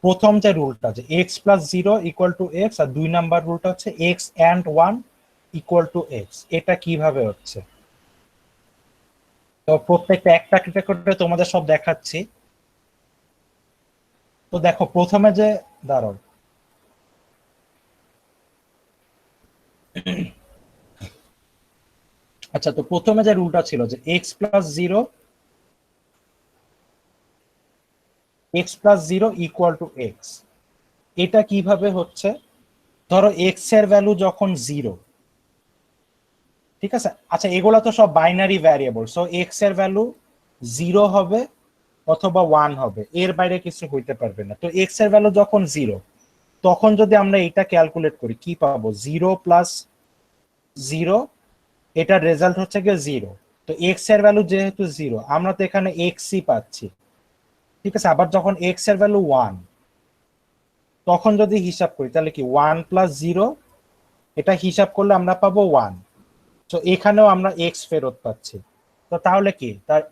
প্রথম যে রুলটা যে x plus 0 equal to X, আর 2 নাম্বার রুলটা হচ্ছে X and 1 equal to X. এটা কিভাবে হচ্ছে? তো প্রত্যেকটা একটা একটা করে তোমাদের সব দেখাচ্ছি। তো দেখো প্রথমে যে দাঁড়াও, আচ্ছা তো প্রথমে যে রুলটা ছিল যে x plus 0 x plus zero equal to X. এটা কিভাবে হচ্ছে, ধরো এক্স এর ভ্যালু যখন জিরো, ঠিক আছে, আচ্ছা এগুলো তো সব বাইনারি ভ্যারিয়েবল, সো এক্স এর ভ্যালু জিরো হবে অথবা ওয়ান হবে, এর বাইরে কিছু হইতে পারবে না। তো এক্স এর ভ্যালু যখন জিরো, তখন যদি আমরা এটা ক্যালকুলেট করি কি পাবো, জিরো প্লাস জিরো, এটার রেজাল্ট হচ্ছে গিয়ে জিরো। তো এক্স এর ভ্যালু যেহেতু জিরো, আমরা তো এখানে এক্সই পাচ্ছি, ঠিক আছে। আবার যখন এক্স এর ভ্যালু ওয়ান, তখন যদি হিসাব করি তাহলে কি ওয়ান প্লাস জিরো, এটা হিসাব করলে আমরা পাবো ওয়ান। তো এখানেও আমরা এক্স ফেরত পাচ্ছি। তো তাহলে কি, তার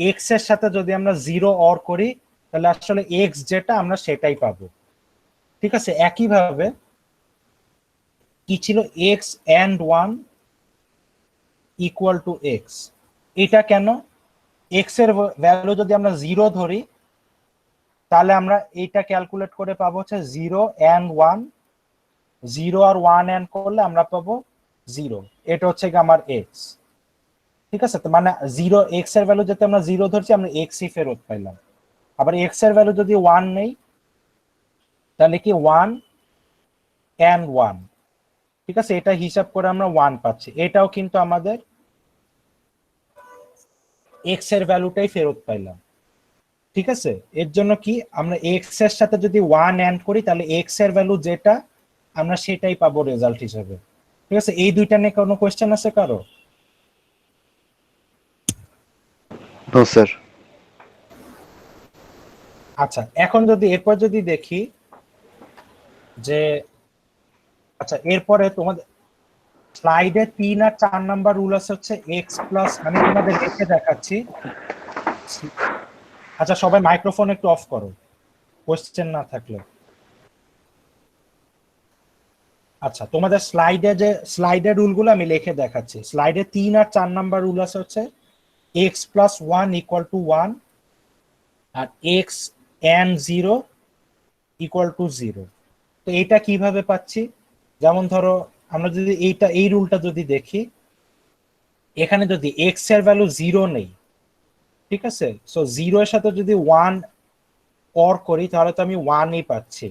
এক্স এর সাথে যদি আমরা জিরো অর করি, তাহলে আসলে এক্স যেটা আমরা সেটাই পাবো, ঠিক আছে। একইভাবে কি ছিল, X and one equal to X, এটা কেন, এক্স এর ভ্যালু যদি আমরা জিরো ধরি, তাহলে আমরা এইটা ক্যালকুলেট করে পাবো হচ্ছে জিরো এন্ড ওয়ান, জিরো আর ওয়ান এন্ড করলে আমরা পাবো জিরো, এটা হচ্ছে কি আমার এক্স, ঠিক আছে। তো মানে জিরো, এক্স এর ভ্যালু যাতে আমরা জিরো ধরছি, আমরা এক্সই ফেরত পাইলাম। আবার এক্স এর ভ্যালু যদি ওয়ান নেই, তাহলে কি ওয়ান এন্ড ওয়ান, ঠিক আছে, এটা হিসাব করে আমরা ওয়ান পাচ্ছি, এটাও কিন্তু আমাদের এক্স এর ভ্যালুটাই ফেরত পাইলাম, ঠিক আছে। এর জন্য কি, আমরা এক্স এর সাথে যদি ওয়ান এন্ড করি, তাহলে এক্স এর ভ্যালু যেটা আমরা সেটাই পাবো রেজাল্ট হিসেবে, ঠিক আছে। এই দুইটা নিয়ে কোনো কোয়েশ্চেন আছে কারো? No sir. আচ্ছা, এখন যদি এরপর যদি দেখি যে, আচ্ছা এরপরে তোমাদের স্লাইডে 3 আর 4 নাম্বার রুল আছে হচ্ছে এক্স প্লাস, আমি তোমাদের লিখে দেখাচ্ছি। আচ্ছা সবাই মাইক্রোফোন একটু অফ করো কোশ্চেন না থাকলে। আচ্ছা তোমাদের স্লাইডের রুলগুলো আমি লিখে দেখাচ্ছি। স্লাইডে 3 আর 4 নাম্বার রুল আছে হচ্ছে X plus one equal to one, আর x and zero equal to zero. তো এইটা কিভাবে পাচ্ছি, যেমন ধরো আমরা যদি এই রুলটা যদি দেখি, এখানে যদি এক্স এর ভ্যালু জিরো নেই, ঠিক আছে, সো জিরো এর সাথে যদি ওয়ান অর করি, তাহলে তো আমি ওয়ানই পাচ্ছি।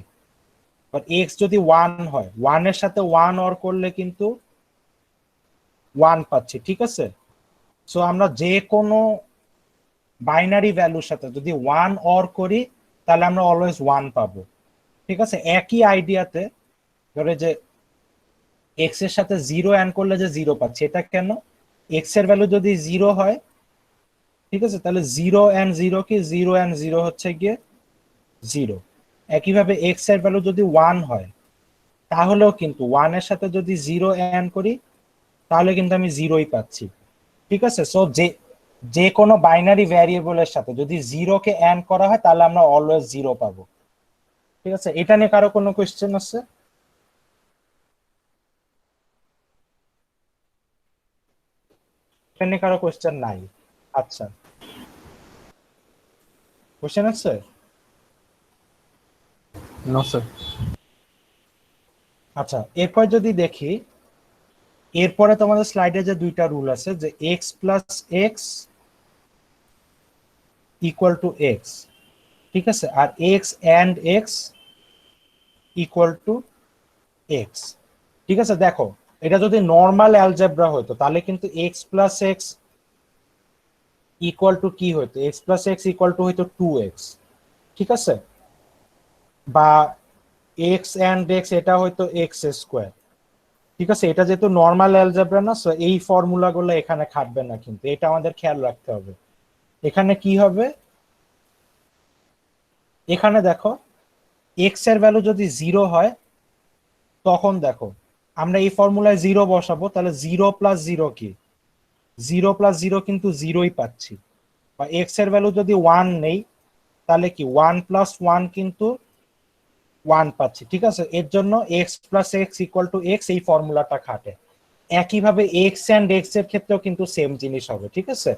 বাট এক্স যদি ওয়ান হয়, ওয়ান এর সাথে ওয়ান অর করলে কিন্তু ওয়ান পাচ্ছি, ঠিক আছে। সো আমরা যে কোনো বাইনারি ভ্যালুর সাথে যদি ওয়ান অর করি, তাহলে আমরা অলওয়েজ ওয়ান পাবো, ঠিক আছে। একই আইডিয়াতে ধরে যে এক্স এর সাথে জিরো অ্যাড করলে যে জিরো পাচ্ছি, এটা কেন, এক্স এর ভ্যালু যদি জিরো হয়, ঠিক আছে, তাহলে জিরো অ্যান্ড জিরো কি, জিরো অ্যান্ড জিরো হচ্ছে গিয়ে জিরো। একইভাবে এক্স এর ভ্যালু যদি ওয়ান হয়, তাহলেও কিন্তু ওয়ান এর সাথে যদি জিরো অ্যাড করি, তাহলে কিন্তু আমি জিরোই পাচ্ছি, ঠিক আছে। সো যে কোনো বাইনারি ভ্যারিয়েবলের সাথে যদি জিরোকে অ্যাড করা হয়, তাহলে আমরা অলওয়েজ জিরো পাবো, ঠিক আছে। এটা নিয়ে কারো কোনো কোয়েশ্চেন আছে? এটা নিয়ে কারো কোয়েশ্চেন নাই? আচ্ছা, কোয়েশ্চেন আছে? No sir. আচ্ছা এরপর যদি দেখি, এরপরে তোমাদের স্লাইডে যে দুইটা রুল আছে, যে x plus x equal to x, ঠিক আছে, আর x and x equal to x, ঠিক আছে। দেখো এটা যদি নর্মাল অ্যালজেব্রা হতো, তাহলে কিন্তু x plus x equal two কি হইতো, x plus x equal two হইতো 2x, ঠিক আছে, বা এক্স এন্ড এক্স এটা হয়তো এক্স স্কোয়ার, ঠিক আছে। এটা যেহেতু নর্মাল অ্যালজেব্রা না, সো এই ফর্মুলা গুলো এখানে খাটবে না, কিন্তু এটা আমাদের খেয়াল রাখতে হবে। এখানে কি হবে, এখানে দেখো এক্স এর ভ্যালু যদি জিরো হয়, তখন দেখো আমরা এই ফর্মুলায় জিরো বসাবো, তাহলে জিরো প্লাস জিরো কি, জিরো প্লাস জিরো কিন্তু জিরোই পাচ্ছি। বা এক্স এর ভ্যালু যদি ওয়ান নেই, তাহলে কি ওয়ান প্লাস ওয়ান কিন্তু ওয়ান পাচ্ছি, ঠিক আছে। এর জন্য x plus x equal to x, এই ফর্মুলাটা খাটে। একইভাবে এক্স এন্ড এক্স এর ক্ষেত্রেও কিন্তু সেম জিনিস হবে, ঠিক আছে।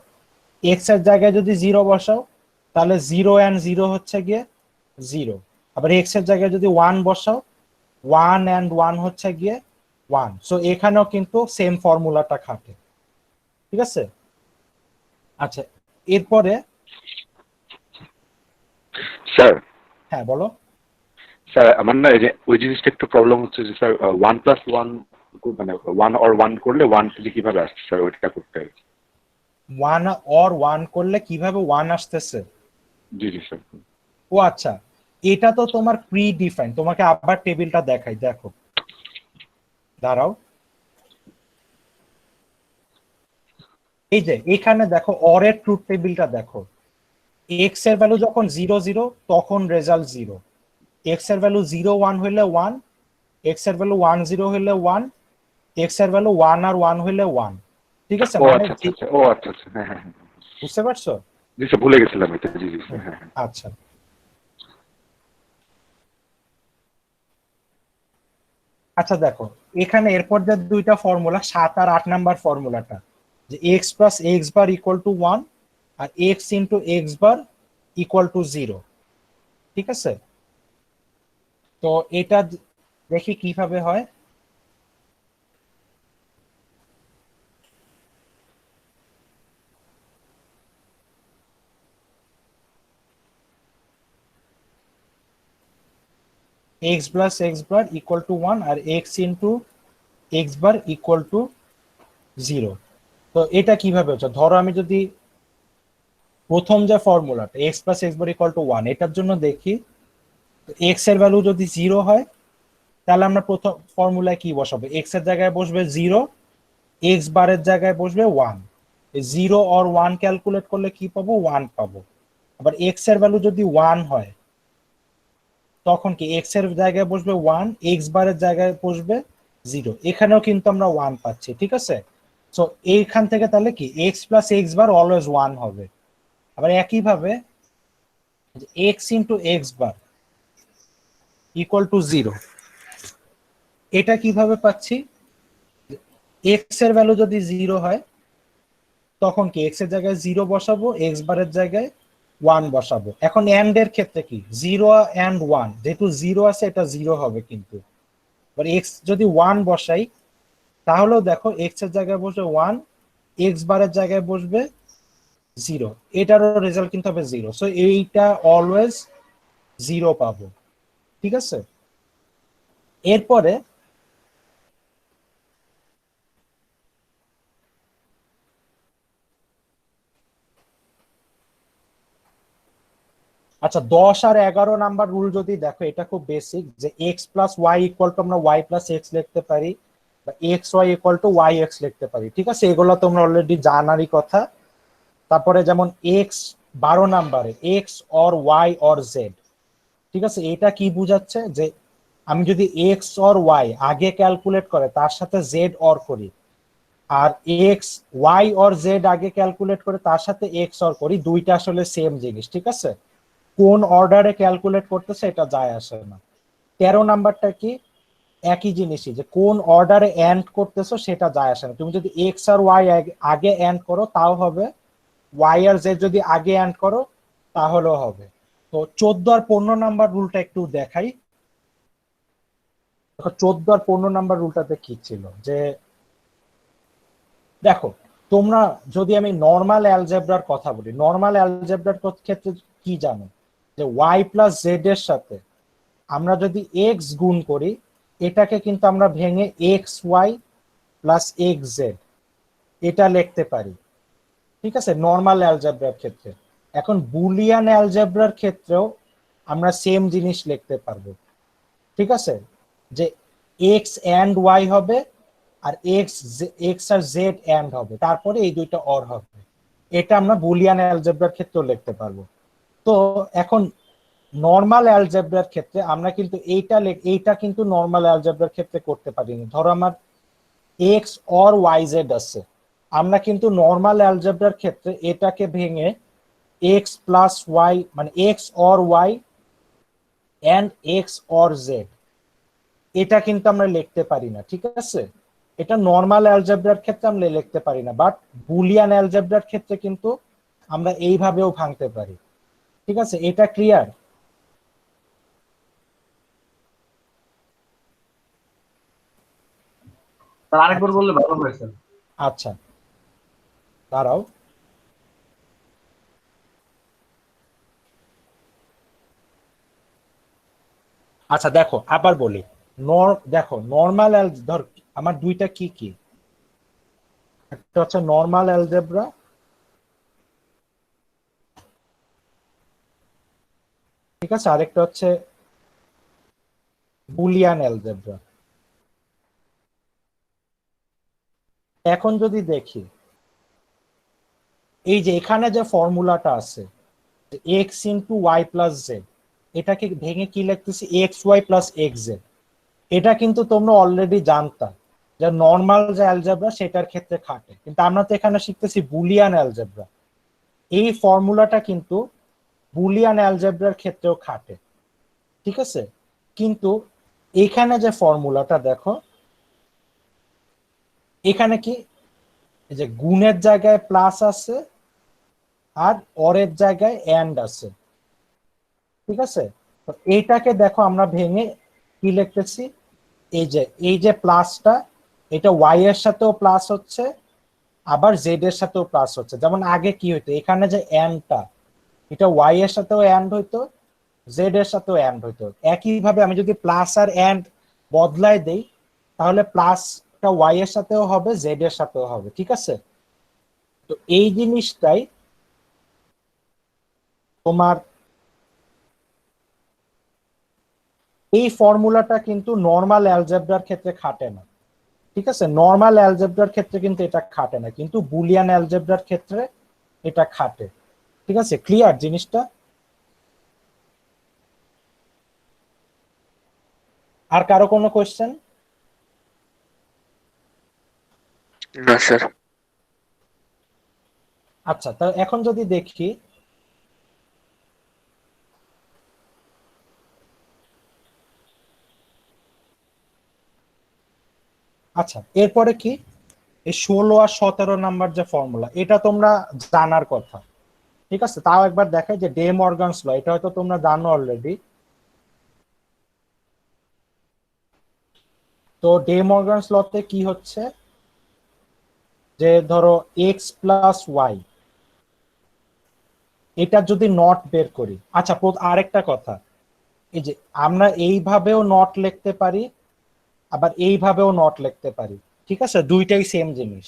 এক্স এর জায়গায় যদি জিরো বসাও, তাহলে জিরো এন্ড জিরো হচ্ছে গিয়ে জিরো। আবার এক্স এর জায়গায় যদি ওয়ান বসাও, ওয়ান এন্ড ওয়ান হচ্ছে গিয়ে ওয়ান। সো এখানেও কিন্তু সেম ফর্মুলাটা খাটে, ঠিক আছে। আচ্ছা এরপরে স্যার হ্যাঁ বলো। স্যার আমার না এই যে ওই জিনিসটা একটু প্রবলেম হচ্ছে যে স্যার 1+1 মানে 1 করলে 1 থেকে কিভাবে আসছে স্যার ওইটা করতে হবে। 1 করলে কিভাবে 1 আসতেছে? জি জি স্যার। ও আচ্ছা, এটা তো তোমার প্রি ডিফাইন। তোমাকে আবার টেবিলটা দেখাই, দেখো, দাঁড়াও। এই যে এখানে দেখো অর এর ট্রুথ টেবিলটা দেখো। এক্স এর ভ্যালু যখন 0 0 তখন রেজাল্ট 0, এক্স এর ভ্যালু 0 1 হইলে 1, এক্স এর ভ্যালু 1 0 হইলে 1, এক্স এর ভ্যালু 1 আর 1 হইলে 1। ঠিক আছে, ও মানে আচ্ছা আচ্ছা ও আচ্ছা আচ্ছা হ্যাঁ হ্যাঁ হ্যাঁ বুঝতে পারছো? জি স্যার ভুলে গেছিলাম এটা। জি জি স্যার হ্যাঁ হ্যাঁ। আচ্ছা, আচ্ছা দেখো এখানে এরপর যে দুইটা ফর্মুলা 7 আর 8 নাম্বার ফর্মুলাটা, যে x plus X bar equal to 1 আর X into X bar equal to 0। ঠিক আছে, তো এটা দেখি কিভাবে হয়। X plus X bar equal to 1 আর X into X bar equal to 0। তো এটা কিভাবে হচ্ছে, ধরো আমি যদি প্রথম যে ফর্মুলাটা x plus X bar equal to 1 এটার জন্য দেখি, এক্স এর ভ্যালু যদি 0 হয় তাহলে আমরা প্রথম ফর্মুলায় কি বসাবো, এক্স এর জায়গায় বসবে 0, এক্স বারের জায়গায় বসবে 1। 0 আর 1 ক্যালকুলেট করলে কি পাবো, 1 পাবো। আবার এক্স এর ভ্যালু যদি 1 হয় তখন কি এক্স এর জায়গায় বসবে 1, এক্স বারের জায়গায় বসবে 0। এখানেও কিন্তু আমরা 1 পাচ্ছি। ঠিক আছে, সো এইখান থেকে তাহলে কি এক্স প্লাস এক্স বার অলওয়েজ 1 হবে। আবার একইভাবে x into X bar equal to 0, এটা কিভাবে পাচ্ছি, এক্স এর ভ্যালু যদি 0 হয় তখন কি এক্স এর জায়গায় 0 বসাবো, এক্স বারের জায়গায় 1 বসাবো। এখন এন্ড এর ক্ষেত্রে কি 0 এন্ড 1, যেহেতু 0 আছে এটা 0 হবে, কিন্তু এবার এক্স যদি 1 বসাই তাহলেও দেখো এক্স এর জায়গায় বসবে 1, এক্স বারের জায়গায় বসবে 0, এটারও রেজাল্ট কিন্তু হবে 0। সো এইটা অলওয়েজ 0 পাবো। ঠিক আছে, এরপরে আচ্ছা 10 আর 11 নাম্বার রুল যদি দেখো, এটা খুব বেসিক, যে x plus Y equal to আমরা ওয়াই প্লাস এক্স লিখতে পারি, বা X Y equal to Y X লিখতে পারি। ঠিক আছে, এগুলো তোমরা অলরেডি জানারই কথা। তারপরে যেমন এক্স 12 নাম্বারে X or Y or Z. ঠিক আছে, এটা কি বুঝাচ্ছে, যে আমি যদি এক্স অর ওয়াই আগে ক্যালকুলেট করে তার সাথে জেড অর করি, আর এক্স ওয়াই অর জেড আগে ক্যালকুলেট করে তার সাথে এক্স অর করি, দুইটা আসলে সেম জিনিস। ঠিক আছে, কোন অর্ডারে ক্যালকুলেট করতেছে এটা যায় আসে না। 13 নাম্বারটা কি একই জিনিসই, যে কোন অর্ডারে এন্ড করতেছো সেটা যায় আসে না। তুমি যদি এক্স আর ওয়াই আগে এন্ড করো তাও হবে, ওয়াই আর জেড যদি আগে এন্ড করো তাহলেও হবে। তো 14 আর 15 নাম্বার রুলটা একটু দেখাই। 14 আর 15 নাম্বার রুলটাতে কি ছিল, যে দেখো তোমরা যদি আমি নর্মাল অ্যালজেব্রার কথা বলি, নর্মাল অ্যালজেব্রার ক্ষেত্রে কি জানো, যে ওয়াই প্লাস জেড এর সাথে আমরা যদি এক্স গুণ করি এটাকে কিন্তু আমরা ভেঙে X Y plus X Z এটা লিখতে পারি। ঠিক আছে, নর্মাল অ্যালজেব্রার ক্ষেত্রে। এখন বুলিয়ান অ্যালজেব্রার ক্ষেত্রেও আমরা সেম জিনিস লিখতে পারবো। ঠিক আছে, যে এক্স এন্ড ওয়াই হবে আর এক্স আর জেড এন্ড হবে, তারপরে এই দুইটা অর হবে। এটা আমরা বুলিয়ান অ্যালজেব্রার ক্ষেত্রেও লিখতে পারবো। তো এখন নর্মাল অ্যালজেব্রার ক্ষেত্রে আমরা কিন্তু এইটা কিন্তু নর্মাল অ্যালজেব্রার ক্ষেত্রে করতে পারি না। ধরো আমার এক্স অর ওয়াই জেড আছে, আমরা কিন্তু নর্মাল অ্যালজেব্রার ক্ষেত্রে এটাকে ভেঙে এক্স প্লাস ওয়াই মানে X or Y and X or Z এটা কিন্তু আমরা লিখতে পারি না। ঠিক আছে, এটা নর্মাল অ্যালজেব্রার ক্ষেত্রে আমরা লিখতে পারি না, বাট বুলিয়ান অ্যালজেব্রার ক্ষেত্রে কিন্তু আমরা এইভাবেও ভাঙতে পারি। ঠিক আছে, এটা ক্লিয়ার? স্যার আরেকবার বললে ভালো হয় স্যার। আচ্ছা দাঁড়াও, আচ্ছা দেখো আবার বলি, দেখো নর্মাল ধর আমার দুইটা কি কি, একটা হচ্ছে নর্মাল অ্যালজেব্রা, ঠিক আছে, আরেকটা হচ্ছে বুলিয়ান অ্যালজেব্রা। এখন যদি দেখি এই যে এখানে যে ফর্মুলাটা আছে X into Y plus Z, এটাকে ভেঙে কি লিখতেছি X Y plus X Z. এটা কিন্তু তোমরা অলরেডি জানতা যে নর্মাল যে অ্যালজেব্রা সেটার ক্ষেত্রে খাটে, কিন্তু আমরা তো এখানে শিখতেছি বুলিয়ান অ্যালজেব্রা। এই ফর্মুলাটা কিন্তু বুলিয়ান অ্যালজেব্রার ক্ষেত্রেও খাটে, ঠিক আছে। কিন্তু এখানে যে ফর্মুলাটা দেখো, এখানে কি এই যে গুণের জায়গায় প্লাস আছে আর অরের জায়গায় এন্ড আছে, ঠিক আছে। তো এইটাকে দেখো আমরা ভেঙে কি লিখতেছি, এই যে প্লাসটা এটা ওয়াই এর সাথেও প্লাস হচ্ছে আবার জেড এর সাথেও প্লাস হচ্ছে। যেমন আগে কি হইতো, এখানে যে এন্ডটা এটা ওয়াই এর সাথেও এন্ড হইতো জেড এর সাথেও এন্ড হইতো। একইভাবে আমি যদি প্লাস আর এন্ড বদলাই দেই তাহলে প্লাসটা ওয়াই এর সাথেও হবে জেড এর সাথেও হবে, ঠিক আছে। তো এই জিনিসটাই তোমার এই ফর্মুলাটা কিন্তু নর্মাল অ্যালজেব্রার ক্ষেত্রে খাটে না, ঠিক আছে। নর্মাল অ্যালজেব্রার ক্ষেত্রে কিন্তু এটা খাটে না, কিন্তু বুলিয়ান অ্যালজেব্রার ক্ষেত্রে এটা খাটে, ঠিক আছে। ক্লিয়ার জিনিসটা? আর কারো কোনো কোয়েশ্চেন? না স্যার। আচ্ছা, তা এখন যদি দেখি আচ্ছা এরপরে কি এই 16 আর 17 নাম্বার যে ফর্মুলা, এটা তোমরা জানার কথা, ঠিক আছে। তাও একবার দেখাই যে ডে মর্গানস ল, এটা হয়তো তোমরা জানো অলরেডি। তো ডে মর্গানস লতে কি হচ্ছে যে ধরো এক্স প্লাস ওয়াই, এটা যদি নট বের করি, আচ্ছা আরেকটা কথা, এই যে আমরা এইভাবেও নট লিখতে পারি আবার এইভাবেও নট লিখতে পারি, ঠিক আছে, দুইটাই সেম জিনিস।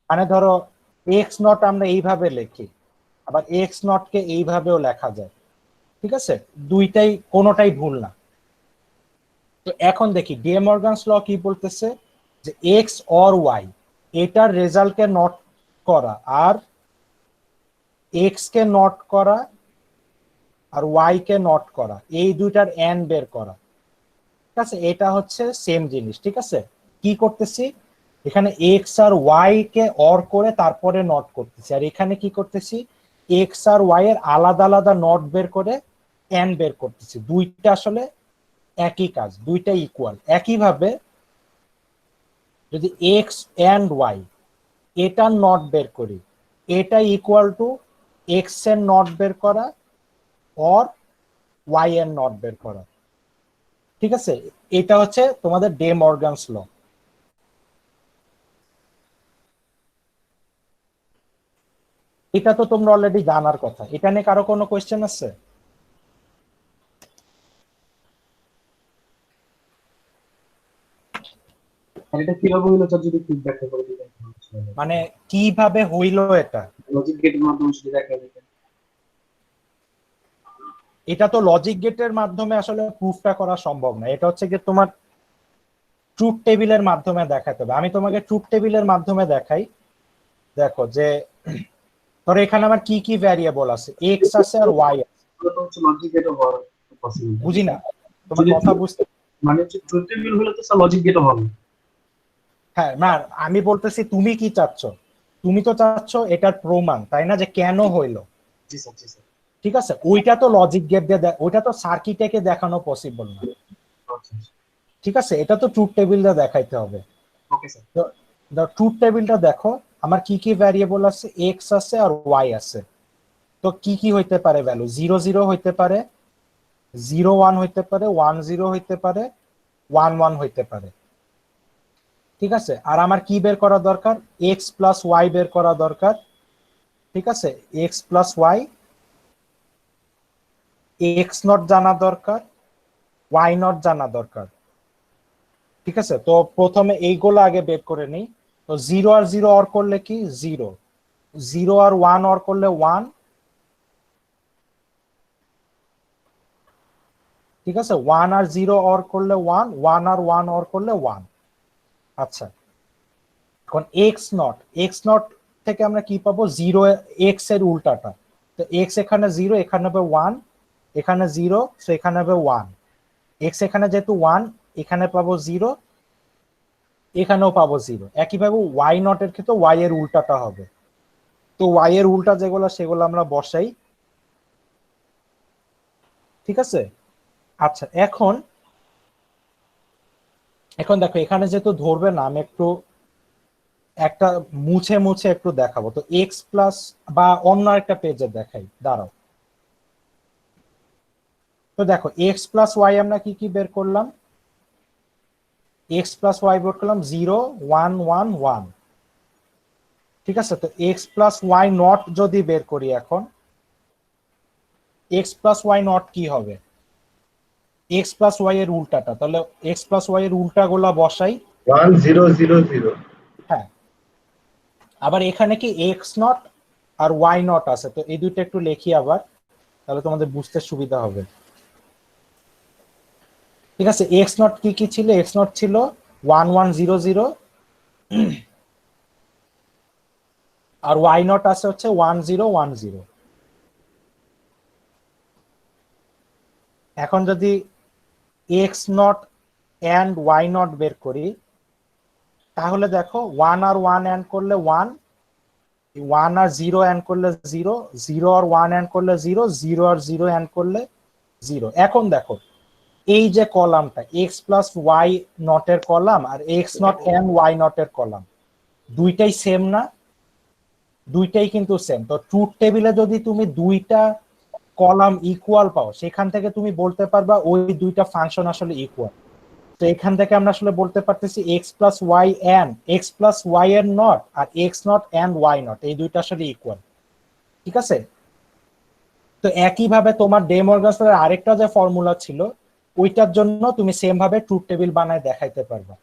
মানে ধরো এক্স নট আমরা এইভাবে লিখি আবার এক্স নট কে এইভাবেও লেখা যায়, ঠিক আছে, দুইটাই কোনোটাই ভুল না। তো এখন দেখি ডে মর্গানস ল কি বলতেছে যে এক্স অর ওয়াই এটার রেজাল্টকে নট করা আর এক্স কে নট করা আর ওয়াই কে নট করা, এই দুইটার এন্ড বের করা, ঠিক আছে, এটা হচ্ছে সেম জিনিস, ঠিক আছে। কি করতেছি এখানে এক্স আর ওয়াই কে অর করে তারপরে নট করতেছি, আর এখানে কি করতেছি এক্স আর ওয়াই এর আলাদা আলাদা নট বের করে এন্ড বের করতেছি। দুইটা আসলে একই কাজ, দুইটা ইকুয়াল। একইভাবে যদি এক্স এন্ড ওয়াই এটার নট বের করি, এটা ইকুয়াল টু এক্স এর নট বের করা অর ওয়াই এর নট বের করা, ঠিক আছে। এটা হচ্ছে তোমাদের ডে মর্গানস ল। এটা তো তোমরা অলরেডি জানার কথা। এটা নিয়ে কারো কোনো কোয়েশ্চেন আছে? আর এটা কিভাবে হইলো স্যার যদি একটু ব্যাখ্যা করে দিতেন। মানে কিভাবে হইলো এটা? লজিক গেটের মাধ্যমে সেটা দেখা দিতেন। এটা তো লজিক গেটের মাধ্যমে আসলে প্রুফটা করা সম্ভব না, এটা হচ্ছে যে তোমার ট্রুথ টেবিলের মাধ্যমে দেখাতে হবে। আমি তোমাকে ট্রুথ টেবিলের মাধ্যমে দেখাই। দেখো যে ধরো এখানে আমার কি কি ভ্যারিয়েবল আছে, এক্স আছে আর ওয়াই আছে। এটা হচ্ছে লজিক গেটও হওয়ার পসিবল। বুঝি না তোমার কথা বুঝতে। মানে হচ্ছে ট্রুথ টেবিল হলে তো স্যার লজিক গেটও হবে। হ্যাঁ না, আমি বলতেছি তুমি কি চাচ্ছ, তুমি তো চাচ্ছ এটার প্রমাণ, তাই না, যে কেন হইলো। জি স্যার, জি স্যার। ঠিক আছে, ওইটা তো লজিক গেট দিয়ে ওইটা তো সার্কিটে দেখানো পসিবল না, ঠিক আছে, এটা তো ট্রুথ টেবিল দিয়ে দেখাইতে হবে। Okay sir. ট্রুথ টেবিলটা দেখো আমার কি কি ভ্যারিয়েবল আছে, এক্স আছে আর ওয়াই আছে। তো কি কি হইতে পারে ভ্যালু, 0 0 হইতে পারে, 0 1 হইতে পারে, 1 0 হইতে পারে, 1 1 হইতে পারে, ঠিক আছে। আর আমার কি বের করা দরকার, এক্স প্লাস ওয়াই বের করা দরকার, ঠিক আছে। X plus Y, X not জানা দরকার ওয়াই নট জানা দরকার। ঠিক আছে, তো প্রথমে এইগুলো আগে বের করে নিই। তো 0 আর 0 অর করলে কি 0, 0 আর 1 অর করলে 1, ঠিক আছে, 1 আর 0 অর করলে 1, 1 আর 1 অর করলে 1। আচ্ছা, এখন x নট থেকে আমরা কি পাবো, 0 x এর উল্টাটা। তো x এখানে 0, এখানে হবে 1, এখানে 0, সো এখানে হবে 1। x এখানে যেহেতু 1, এখানে পাবো 0, এখানেও পাবো 0। একইভাবে y নট এর ক্ষেত্রে y এর উল্টাটা হবে। তো y এর উল্টা যেগুলো সেগুলো আমরা বসাই। ঠিক আছে, আচ্ছা এখন দেখো এখানে যেহেতু ধরবে না, আমি একটু একটা মুছে মুছে একটু দেখাবো। তো এক্স প্লাস বা অন্য একটা পেজে দেখাই, দাঁড়াও। তো দেখো এক্স প্লাস ওয়াই আমরা কি কি বের করলাম, এক্স প্লাস ওয়াই বের করলাম 0 1 1 1। ঠিক আছে, তো এক্স প্লাস ওয়াই নট যদি বের করি, এখন এক্স প্লাস ওয়াই নট কি হবে, এক্স প্লাস ওয়াই এর উল্টাটা। তাহলে এক্স প্লাস ওয়াই এর উল্টা গুলা বসাই। 1 0 0 0। হ্যাঁ, আবার এখানে কি এক্স নট আর ওয়াই নট আছে, তো এই দুইটা একটু লিখি আবার, তাহলে তোমাদের বুঝতে সুবিধা হবে। ঠিক আছে, এক্স নট কি কি ছিল, এক্স নট ছিল 1 1 0 0, আর ওয়াই নট আছে হচ্ছে 1 0 1 0। এখন যদি X not and Y not বের করি, তাহলে দেখো 1 আর 1 এন্ড করলে 1, 1 আর 0 এন্ড করলে 0, 0 আর 1 এন্ড করলে 0, 0 আর 0 এন্ড করলে 0। এখন দেখো এই যে কলামটা এক্স প্লাস ওয়াই নটের কলাম আর এক্স নট এন্ড ওয়াই নটের কলাম, দুইটাই সেম না? দুইটাই কিন্তু সেম। তো ট্রুথ টেবিলে যদি তুমি দুইটা কলাম ইকুয়াল পাও, সেখান থেকে তুমি বলতে পারবা ওই দুইটা ফাংশন আসলে ইকুয়াল। তো এখান থেকে আমরা আসলে বলতে পারতেছি x plus y and x plus y এর নট আর x not and Y not, এই দুইটা আসলে ইকুয়াল। ঠিক আছে, তো একইভাবে তোমার ডে মর্গানের আরেকটা যে ফর্মুলা ছিল, ওইটার জন্য তুমি সেম ভাবে ট্রুথ টেবিল বানায় দেখাইতে পারবা।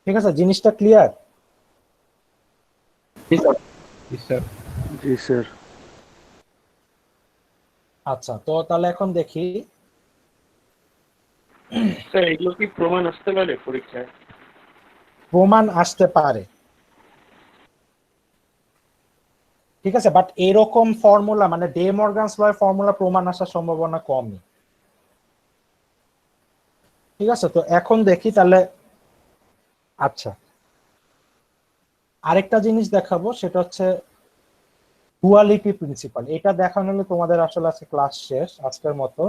ঠিক আছে, জিনিসটা ক্লিয়ার? জি স্যার। আচ্ছা, তো তাহলে এখন দেখি স্যার এগুলো কি প্রমাণ আসতে পারে পরীক্ষায়? প্রমাণ আসতে পারে, ঠিক আছে, বাট এরকম ফর্মুলা মানে ডে মর্গানস ল ফর্মুলা প্রমাণ আসার সম্ভাবনা কমই। ঠিক আছে, তো এখন দেখি তাহলে। আচ্ছা, আরেকটা জিনিস দেখাবো, সেটা হচ্ছে ডুয়ালিটি প্রিন্সিপাল। এটা দেখানো হলে তোমাদের আসলে আছে ক্লাস শেষ আজকের মতো।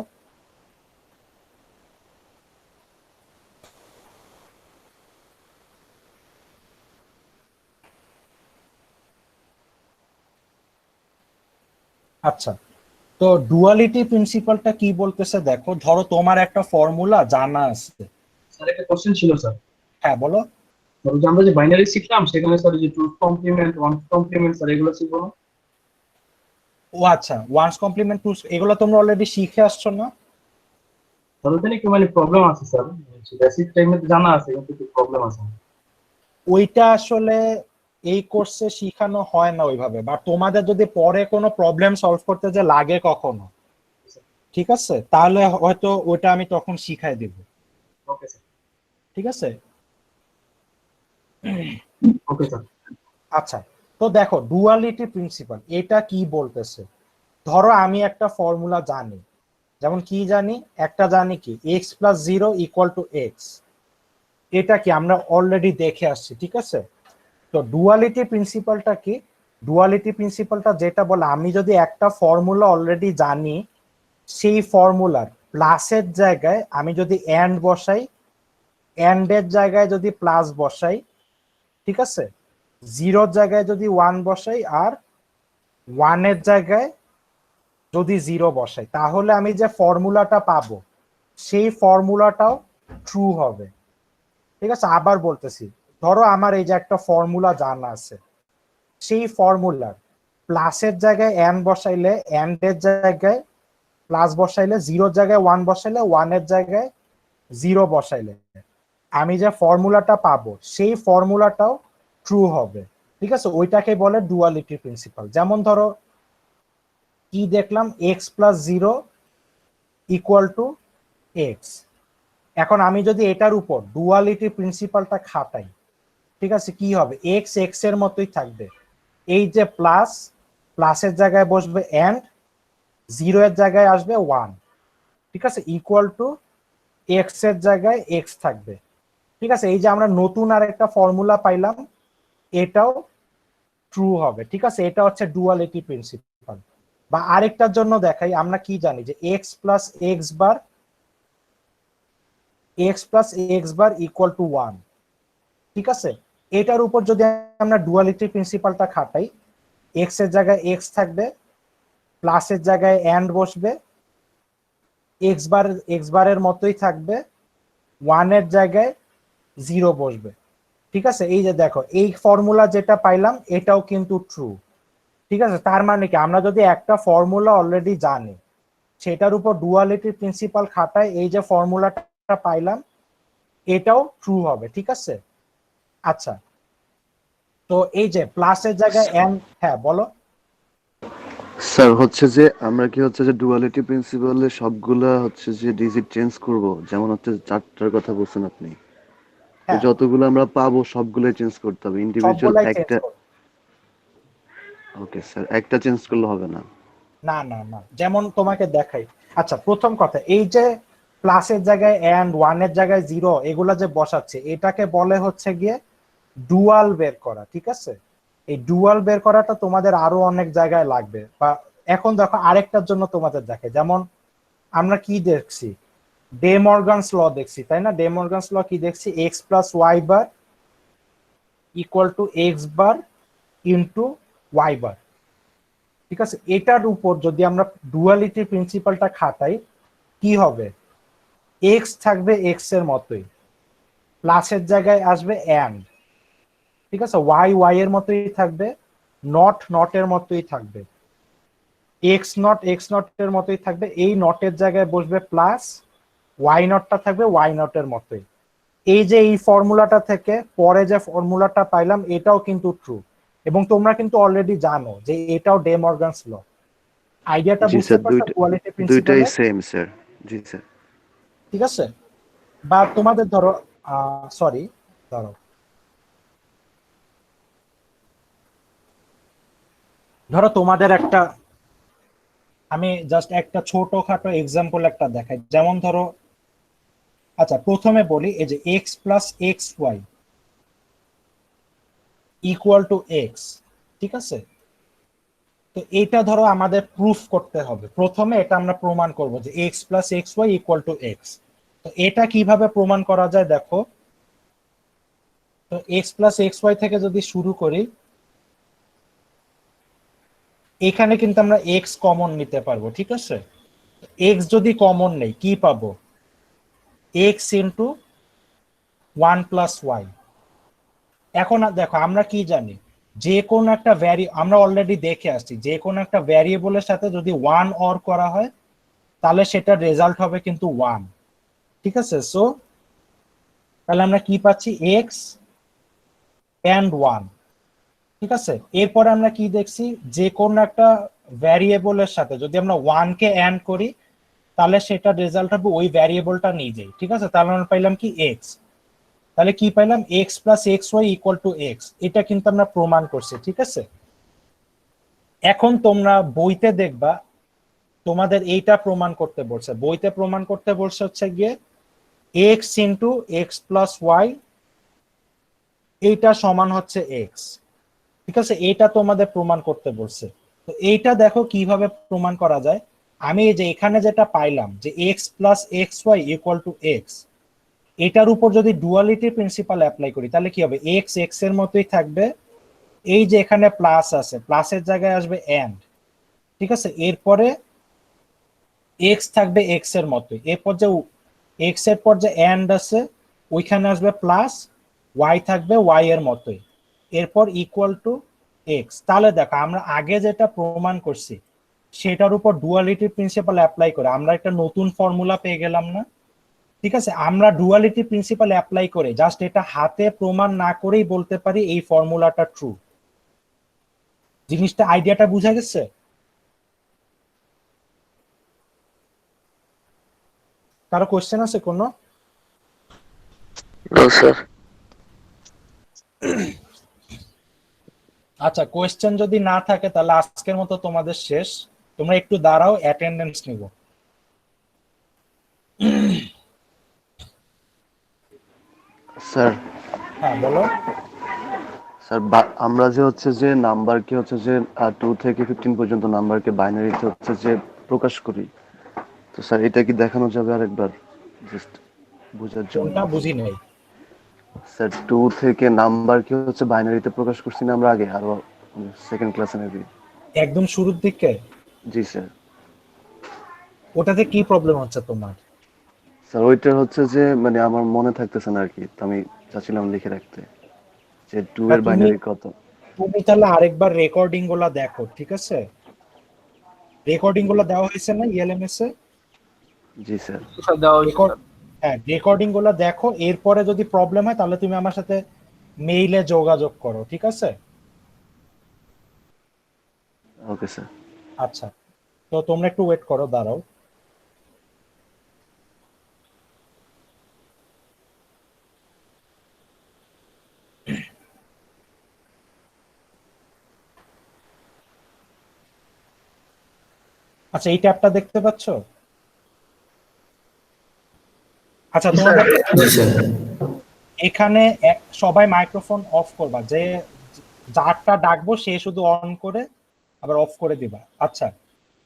আচ্ছা, তো ডুয়ালিটি প্রিন্সিপালটা কি বলতেছে দেখো, ধরো তোমার একটা ফর্মুলা জানা আছে। স্যার একটা কোশ্চেন ছিল স্যার। হ্যাঁ বলো। ধরো যে আমরা যে বাইনারি শিখলাম সেখানে স্যার যে two complement one complement sir এগুলো শিখবো না? ও আচ্ছা, ওয়ান্স কমপ্লিমেন্ট টু, এগুলো তোমরা অলরেডি শিখে আসছো না? তাহলে তো একটু মানে প্রবলেম আছে স্যার, বেসিক টাইমে জানা আছে কিন্তু একটু প্রবলেম আছে। ওইটা আসলে এই কোর্সে শিখানো হয় না ওইভাবে, বা তোমাদের যদি পরে কোনো প্রবলেম সলভ করতে যে লাগে কখনো, ঠিক আছে, তাহলে হয়তো ওটা আমি তখন শিখাই দেব। Okay sir. ঠিক আছে, ওকে স্যার। আচ্ছা, তো দেখো ডুয়ালিটি প্রিন্সিপাল এটা কি বলতেছে। ধরো আমি একটা ফর্মুলা জানি, যেমন কি জানি, একটা জানি কি x plus 0 equal to X, এটা কি আমরা অলরেডি দেখে আসছি। ঠিক আছে, তো ডুয়ালিটি প্রিন্সিপালটা কি, ডুয়ালিটি প্রিন্সিপালটা যেটা বলে, আমি যদি একটা ফর্মুলা অলরেডি জানি, সেই ফর্মুলার প্লাসের জায়গায় আমি যদি এন্ড বসাই, এন্ডের জায়গায় যদি প্লাস বসাই, ঠিক আছে, জিরোর জায়গায় যদি 1 বসাই আর 1 এর জায়গায় যদি 0 বসাই, তাহলে আমি যে ফর্মুলাটা পাবো সেই ফর্মুলাটাও ট্রু হবে। ঠিক আছে, আবার বলতেছি, ধরো আমার এই যে একটা ফর্মুলা জানা আছে, সেই ফর্মুলার প্লাসের জায়গায় এন বসাইলে এন্ডের জায়গায় প্লাস বসাইলে, 0 জায়গায় 1 বসাইলে 1 এর জায়গায় জিরো বসাইলে আমি যে ফর্মুলাটা পাবো সেই ফর্মুলাটাও ট্রু হবে, ঠিক আছে? ওইটাকে বলে ডুয়ালিটি প্রিন্সিপাল। যেমন ধরো কি দেখলাম, x plus zero equal to x. এখন আমি যদি এটার উপর ডুয়ালিটি প্রিন্সিপালটা খাটাই, ঠিক আছে, কি হবে? এক্স এক্স এর মতোই থাকবে। এই যে প্লাস, প্লাসের জায়গায় বসবে এন্ড, জিরো এর জায়গায় আসবে ওয়ান, ঠিক আছে, ইকুয়াল টু এক্স এর জায়গায় এক্স থাকবে, ঠিক আছে? এই যে আমরা নতুন আর একটা ফর্মুলা পাইলাম, এটাও ট্রু হবে, ঠিক আছে? এটা হচ্ছে ডুয়ালিটি প্রিন্সিপাল। বা আরেকটার জন্য দেখাই, আমরা কি জানি যে x plus X bar equal to one, ঠিক আছে? এটার উপর যদি আমরা ডুয়ালিটি প্রিন্সিপালটা খাটাই, এক্স এর জায়গায় এক্স থাকবে, প্লাসের জায়গায় এন্ড বসবে, এক্স বারের মতোই থাকবে, ওয়ানের জায়গায় জিরো বসবে, ঠিক আছে? এই যে দেখো, এই ফর্মুলা যেটা পাইলাম এটাও কিন্তু ট্রু, ঠিক আছে? তার মানে কি, আমরা যদি একটা ফর্মুলা অলরেডি জানি, সেটার উপর ডুয়ালিটি প্রিন্সিপাল খাটায় এই যে ফর্মুলাটা পাইলাম, এটাও ট্রু হবে, ঠিক আছে? আচ্ছা, তো এই যে প্লাসের জায়গায় এন, হ্যাঁ বলো। স্যার হচ্ছে যে আমরা কি হচ্ছে যে ডুয়ালিটি প্রিন্সিপালে সবগুলা হচ্ছে যে ডিজিট চেঞ্জ করব, যেমন হচ্ছে 4টার কথা বলছেন আপনি, তো হ্যাঁ, যতগুলো আমরা পাবো সবগুলাই চেঞ্জ করতে হবে, ইন্ডিভিজুয়াল সবগুলাই চেঞ্জ একটা। করো। ওকে স্যার, একটা চেঞ্জ করলে হবে না? না না না, যেমন তোমাকে দেখাই। আচ্ছা, প্রথম কথা, এই যে প্লাসের জায়গায় এন্ড, ওয়ানের জায়গায় জিরো, এগুলা যে বসাচ্ছে, এটাকে বলে হচ্ছে গিয়ে ডুয়াল বের করা, ঠিক আছে? এই ডুয়াল বের করাটা তোমাদের আরো অনেক জায়গায় লাগবে। বা এখন দেখো আরেকটার জন্য তোমাদের দেখে, যেমন আমরা কি দেখছি, ডে মর্গানস ল দেখছি, তাই না? ডে মর্গানস ল কি দেখছি, x plus y bar equal to x bar into y bar, ঠিক আছে? এটার উপর যদি আমরা ডুয়ালিটি প্রিন্সিপালটা খাটাই, কি হবে? এক্স থাকবে এক্স এর মতোই, প্লাসের জায়গায় আসবে এন্ড, ঠিক আছে, ওয়াই ওয়াই এর মতোই থাকবে, নট নট এর মতোই থাকবে, এক্স নট এর মতোই থাকবে, এই নটের জায়গায় বসবে প্লাস, ওয়াই নটটা থাকবে ওয়াই নট এর মতোই। এই যে এই ফর্মুলাটা থেকে পরে যে ফর্মুলাটা পাইলাম, এটাও কিন্তু ট্রু, এবং তোমরা কিন্তু অলরেডি জানো যে এটাও ডে মর্গানস ল। আইডিয়াটা জি বুঝতে স্যার, পারছো ডুয়ালিটি দুইটাই প্রিন্সিপালে? Same sir. জি স্যার। ঠিক আছে। বা তোমাদের ধরো, সরি, ধরো ধরো তোমাদের একটা, আমি জাস্ট একটা ছোটখাটো এক্সাম্পল একটা দেখাই। যেমন ধরো, আচ্ছা প্রথমে বলি, এই যে x plus X Y equal to x, ঠিক আছে? তো এটা ধরো আমাদের প্রুফ করতে হবে। প্রথমে এটা আমরা প্রমাণ করব যে x plus X Y equal to X. তো এটা কিভাবে প্রমাণ করা যায় দেখো। তো এক্স প্লাস এক্স ওয়াই থেকে যদি শুরু করি, এখানে কিন্তু আমরা এক্স কমন নিতে পারবো, ঠিক আছে? এক্স যদি কমন নেই, কি পাবো? X into one plus Y. এখন দেখো আমরা কি জানি, যে কোন একটা আমরা অলরেডি দেখে আসছি, যে কোন একটা ভ্যারিয়েবলের সাথে যদি ওয়ান অর করা হয়, তাহলে সেটার রেজাল্ট হবে কিন্তু ওয়ান, ঠিক আছে? সো তাহলে আমরা কি পাচ্ছি? এক্স এন্ড ওয়ান, ঠিক আছে? এরপরে আমরা কি দেখছি, যে কোন একটা ভ্যারিয়েবলের সাথে যদি আমরা ওয়ান কে এন্ড করি, তাহলে সেটা রেজাল্ট হবে ওই ভ্যারিয়েবলটা নিজেই, ঠিক আছে? তাহলে আমরা পাইলাম কি? এক্স। তাহলে কি পাইলাম? X plus X Y equal to X. এটা কিন্তু আমরা প্রমাণ করছি, ঠিক আছে? এখন তোমরা বইতে দেখবা তোমাদের এইটা প্রমাণ করতে বলছে, বইতে প্রমাণ করতে বলছে হচ্ছে গিয়ে X into X plus Y, এইটা সমান হচ্ছে এক্স, ঠিক আছে? এটা তোমাদের প্রমাণ করতে বলছে। তো এইটা দেখো কিভাবে প্রমাণ করা যায়। আমি এই যে এখানে যেটা পাইলাম যে x plus X Y equal to X, এটার উপর যদি ডুয়ালিটি প্রিন্সিপাল অ্যাপ্লাই করি, তাহলে কি হবে? এক্স এক্স এর মতোই থাকবে, এই যে এখানে প্লাস আছে, প্লাসের জায়গায় আসবে এন্ড, ঠিক আছে? এরপরে এক্স থাকবে এক্স এর মতোই, এরপর যে এক্স এর পর যে এন্ড আছে ওইখানে আসবে প্লাস, ওয়াই থাকবে ওয়াই এর মতোই, এরপর ইকুয়াল টু এক্স। তাহলে দেখো আমরা আগে যেটা প্রমাণ করছি সেটার উপর ডুয়ালিটি প্রিন্সিপাল অ্যাপ্লাই করে আমরা একটা নতুন ফর্মুলা পেয়ে গেলাম না? ঠিক আছে, আমরা ডুয়ালিটি প্রিন্সিপাল অ্যাপ্লাই করে জাস্ট এটা হাতে প্রমাণ না করেই বলতে পারি এই ফর্মুলাটা ট্রু। জিনিসটা আইডিয়াটা বুঝা গেছে? কারো কোশ্চেন আছে কোনো? স্যার। আচ্ছা, কোশ্চেন যদি না থাকে তাহলে আজকের মতো তোমাদের শেষ। তোমরা একটু দাঁড়াও, অ্যাটেন্ডেন্স নিব। স্যার হ্যাঁ বলো। স্যার আমরা যে হচ্ছে যে নাম্বারকে হচ্ছে যে 2 থেকে 15 পর্যন্ত নাম্বারকে বাইনারিতে হচ্ছে যে প্রকাশ করি, তো স্যার এটা কি দেখানো যাবে আরেকবার জাস্ট বোঝার জন্য? কোনটা বুঝি নাই। স্যার 2 থেকে নাম্বারকে হচ্ছে বাইনারিতে প্রকাশ করছি না আমরা আগে, আরো সেকেন্ড ক্লাসে মেবি। একদম শুরুর দিকে? জি স্যার। ওটাতে কি প্রবলেম হচ্ছে তোমার? স্যার ওইটা হচ্ছে যে মানে আমার মনে থাকতেছে না আর কি, তো আমি চাচ্ছিলাম লিখে রাখতে যে 2 এর বাইনারি কত। তুমি তাহলে আরেকবার রেকর্ডিং গুলা দেখো, ঠিক আছে? রেকর্ডিং গুলা দেওয়া হয়েছে না ইএলএমএস এ? জি স্যার। স্যার দেওয়া হয়েছে স্যার। হ্যাঁ, রেকর্ডিং গুলা দেখো, এরপরে যদি প্রবলেম হয় তাহলে তুমি আমার সাথে মেইলে যোগাযোগ করো, ঠিক আছে? Okay sir. আচ্ছা, তো তোমরা একটু ওয়েট করো, দাঁড়াও। আচ্ছা, এই ট্যাবটা দেখতে পাচ্ছ? আচ্ছা, তোমাদের এখানে সবাই মাইক্রোফোন অফ করবা, যে যারটা ডাকবো সে শুধু অন করে আবার অফ করে দিবা। আচ্ছা,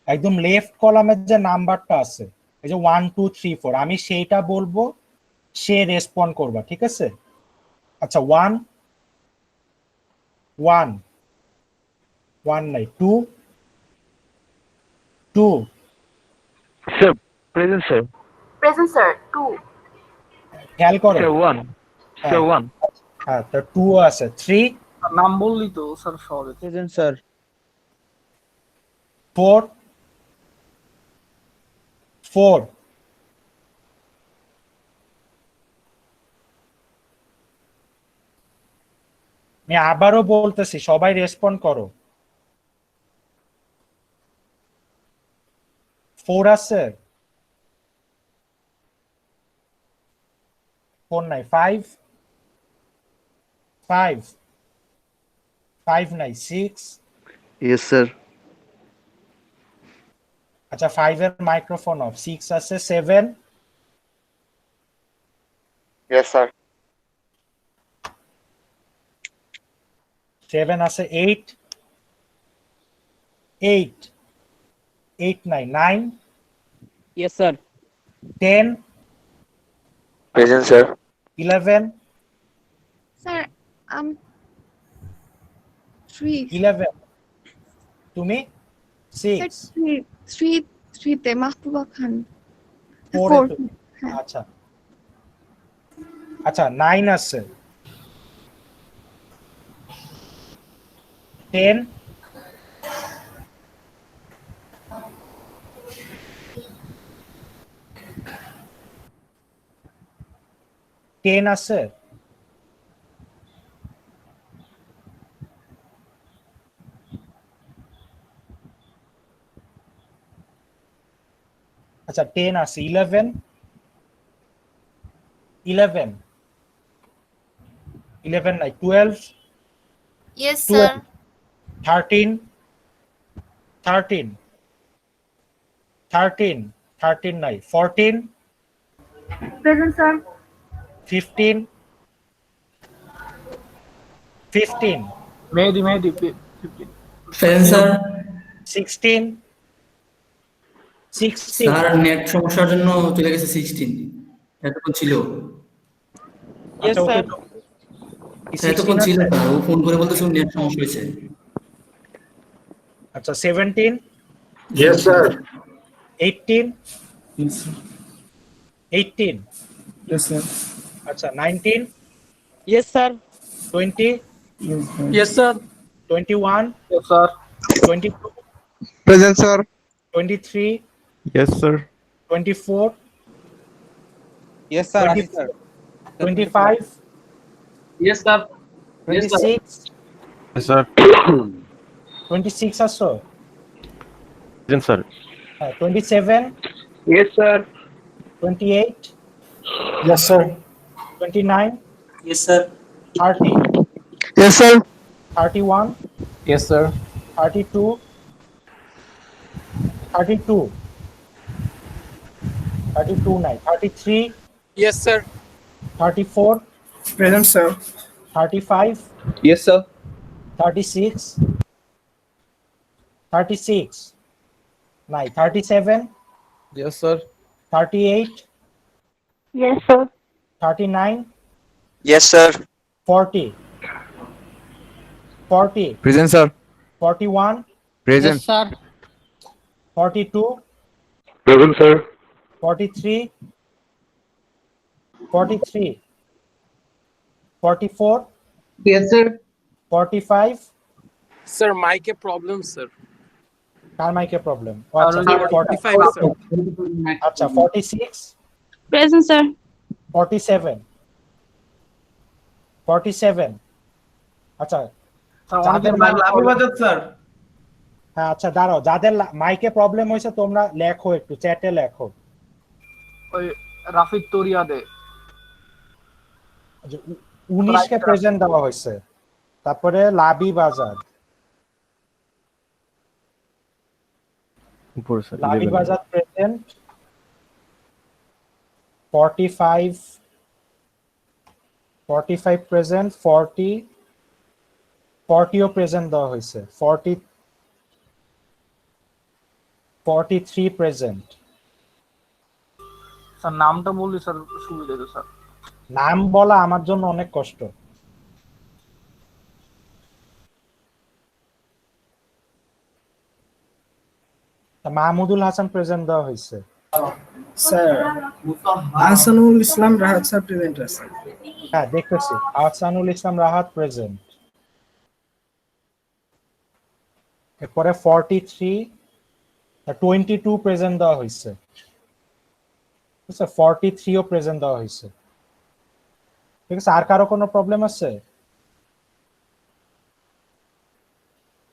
একদম লেফট কলামের যে নাম্বারটা আছে, এই যে 1 2 3 4, আমি সেইটা বলবো, সে রেসপন্ড করবা, ঠিক আছে? আচ্ছা, 1 1 1 নাই, 2 2 sir present sir. Present sir 2 খেয়াল করো। Sir 1 sir 1। হ্যাঁ, তো 2 আছে, 3 নাম বললি তো স্যার সহজ। Present sir. 4 4 আমি আবারও বলতেছি, সবাই রেসপন্ড করো। 4 আছে? 4 নাই, 5 5 5 নাই, 6 ইয়েস স্যার। আচ্ছা, 5 এর মাইক্রোফোন অফ। 6 আছে, 7 ইয়েস স্যার। 7 আছে, 8 8 8 নাই, 9 Yes, sir. 10 present sir. 11 sir 3 11 তুমি 6 3 তে মাহবুবা খান। 4 4 আচ্ছা আচ্ছা, 9 আছে, 10 10 আছে, আচ্ছা 10 আছে, 11 11 11 নাই, 12 ইয়েস স্যার 13 13 13 13 নাই, 14 প্রেজেন্ট স্যার 15 15 মেহেদি 15। Present, sir. 16 16 স্যার নেট সমস্যার জন্য চলে গেছে 16 এতক্ষণ ছিল। আচ্ছা, ওকে, এতক্ষণ ছিল স্যার, ও ফোন করে বলতেছে নেট সমস্যা হয়েছে। আচ্ছা 17 Yes, sir. 18 18 Yes, sir. আচ্ছা 19 Yes, sir. 20 Yes, sir. 21 Yes, sir. 22 Present, sir. 23 Yes, sir. 24 Yes, sir. Yes, sir. 25, Yes, sir. Yes, sir. 26, Yes, sir. 26 আসছো? Present, sir. 27, Yes, sir. 28, Yes, sir. 29, Yes, sir. 30, Yes, sir. 31, Yes, sir. 32, 32, 32 নাই, 33, Yes, sir. 34, Present, sir. 35, Yes, sir. 36, 36, নাই, 37, Yes, sir. 38, Yes, sir. 39, Yes, sir. 40, 40, Present, sir. 41, Present. Yes, sir. 42, Present, sir. 43, 43, 44, Yes, sir. 45, Sir, mic a problem, sir. কার মাইকে প্রবলেম? আর আচ্ছা, ওই যে 45, 45, sir. আচ্ছা 46, Present, sir. 47, 47, আচ্ছা স্যার যাদের অনেকের mic লাভি বাজার স্যার। হ্যাঁ আচ্ছা দাঁড়াও, যাদের মাইকে প্রবলেম হয়েছে তোমরা লেখো, একটু চ্যাটে লেখো। ওই রাফিক তরিয়াদে 19 কে প্রেজেন্ট দেওয়া হয়েছে, তারপরে লাবি বাজার, উপরে, sir. লাবি 11. বাজার প্রেজেন্ট 45, 45 প্রেজেন্ট, 40, 40ও প্রেজেন্ট দেওয়া হয়েছে, 40, 43 প্রেজেন্ট। স্যার নামটা বললে স্যার সুবিধা হতো স্যার। নাম বলা আমার জন্য অনেক কষ্ট। মাহমুদুল হাসান প্রেজেন্ট দেওয়া হয়েছে। Sir. Ahsanul Islam Rahat sir present আছে। হ্যাঁ দেখতেছি, আহসানুল ইসলাম রাহাত প্রেজেন্ট। এরপরে 43, 22 প্রেজেন্ট দেওয়া হয়েছে, 43ও প্রেজেন্ট দেওয়া হয়েছে। ঠিক আছে, আর কারো কোনো প্রবলেম আছে?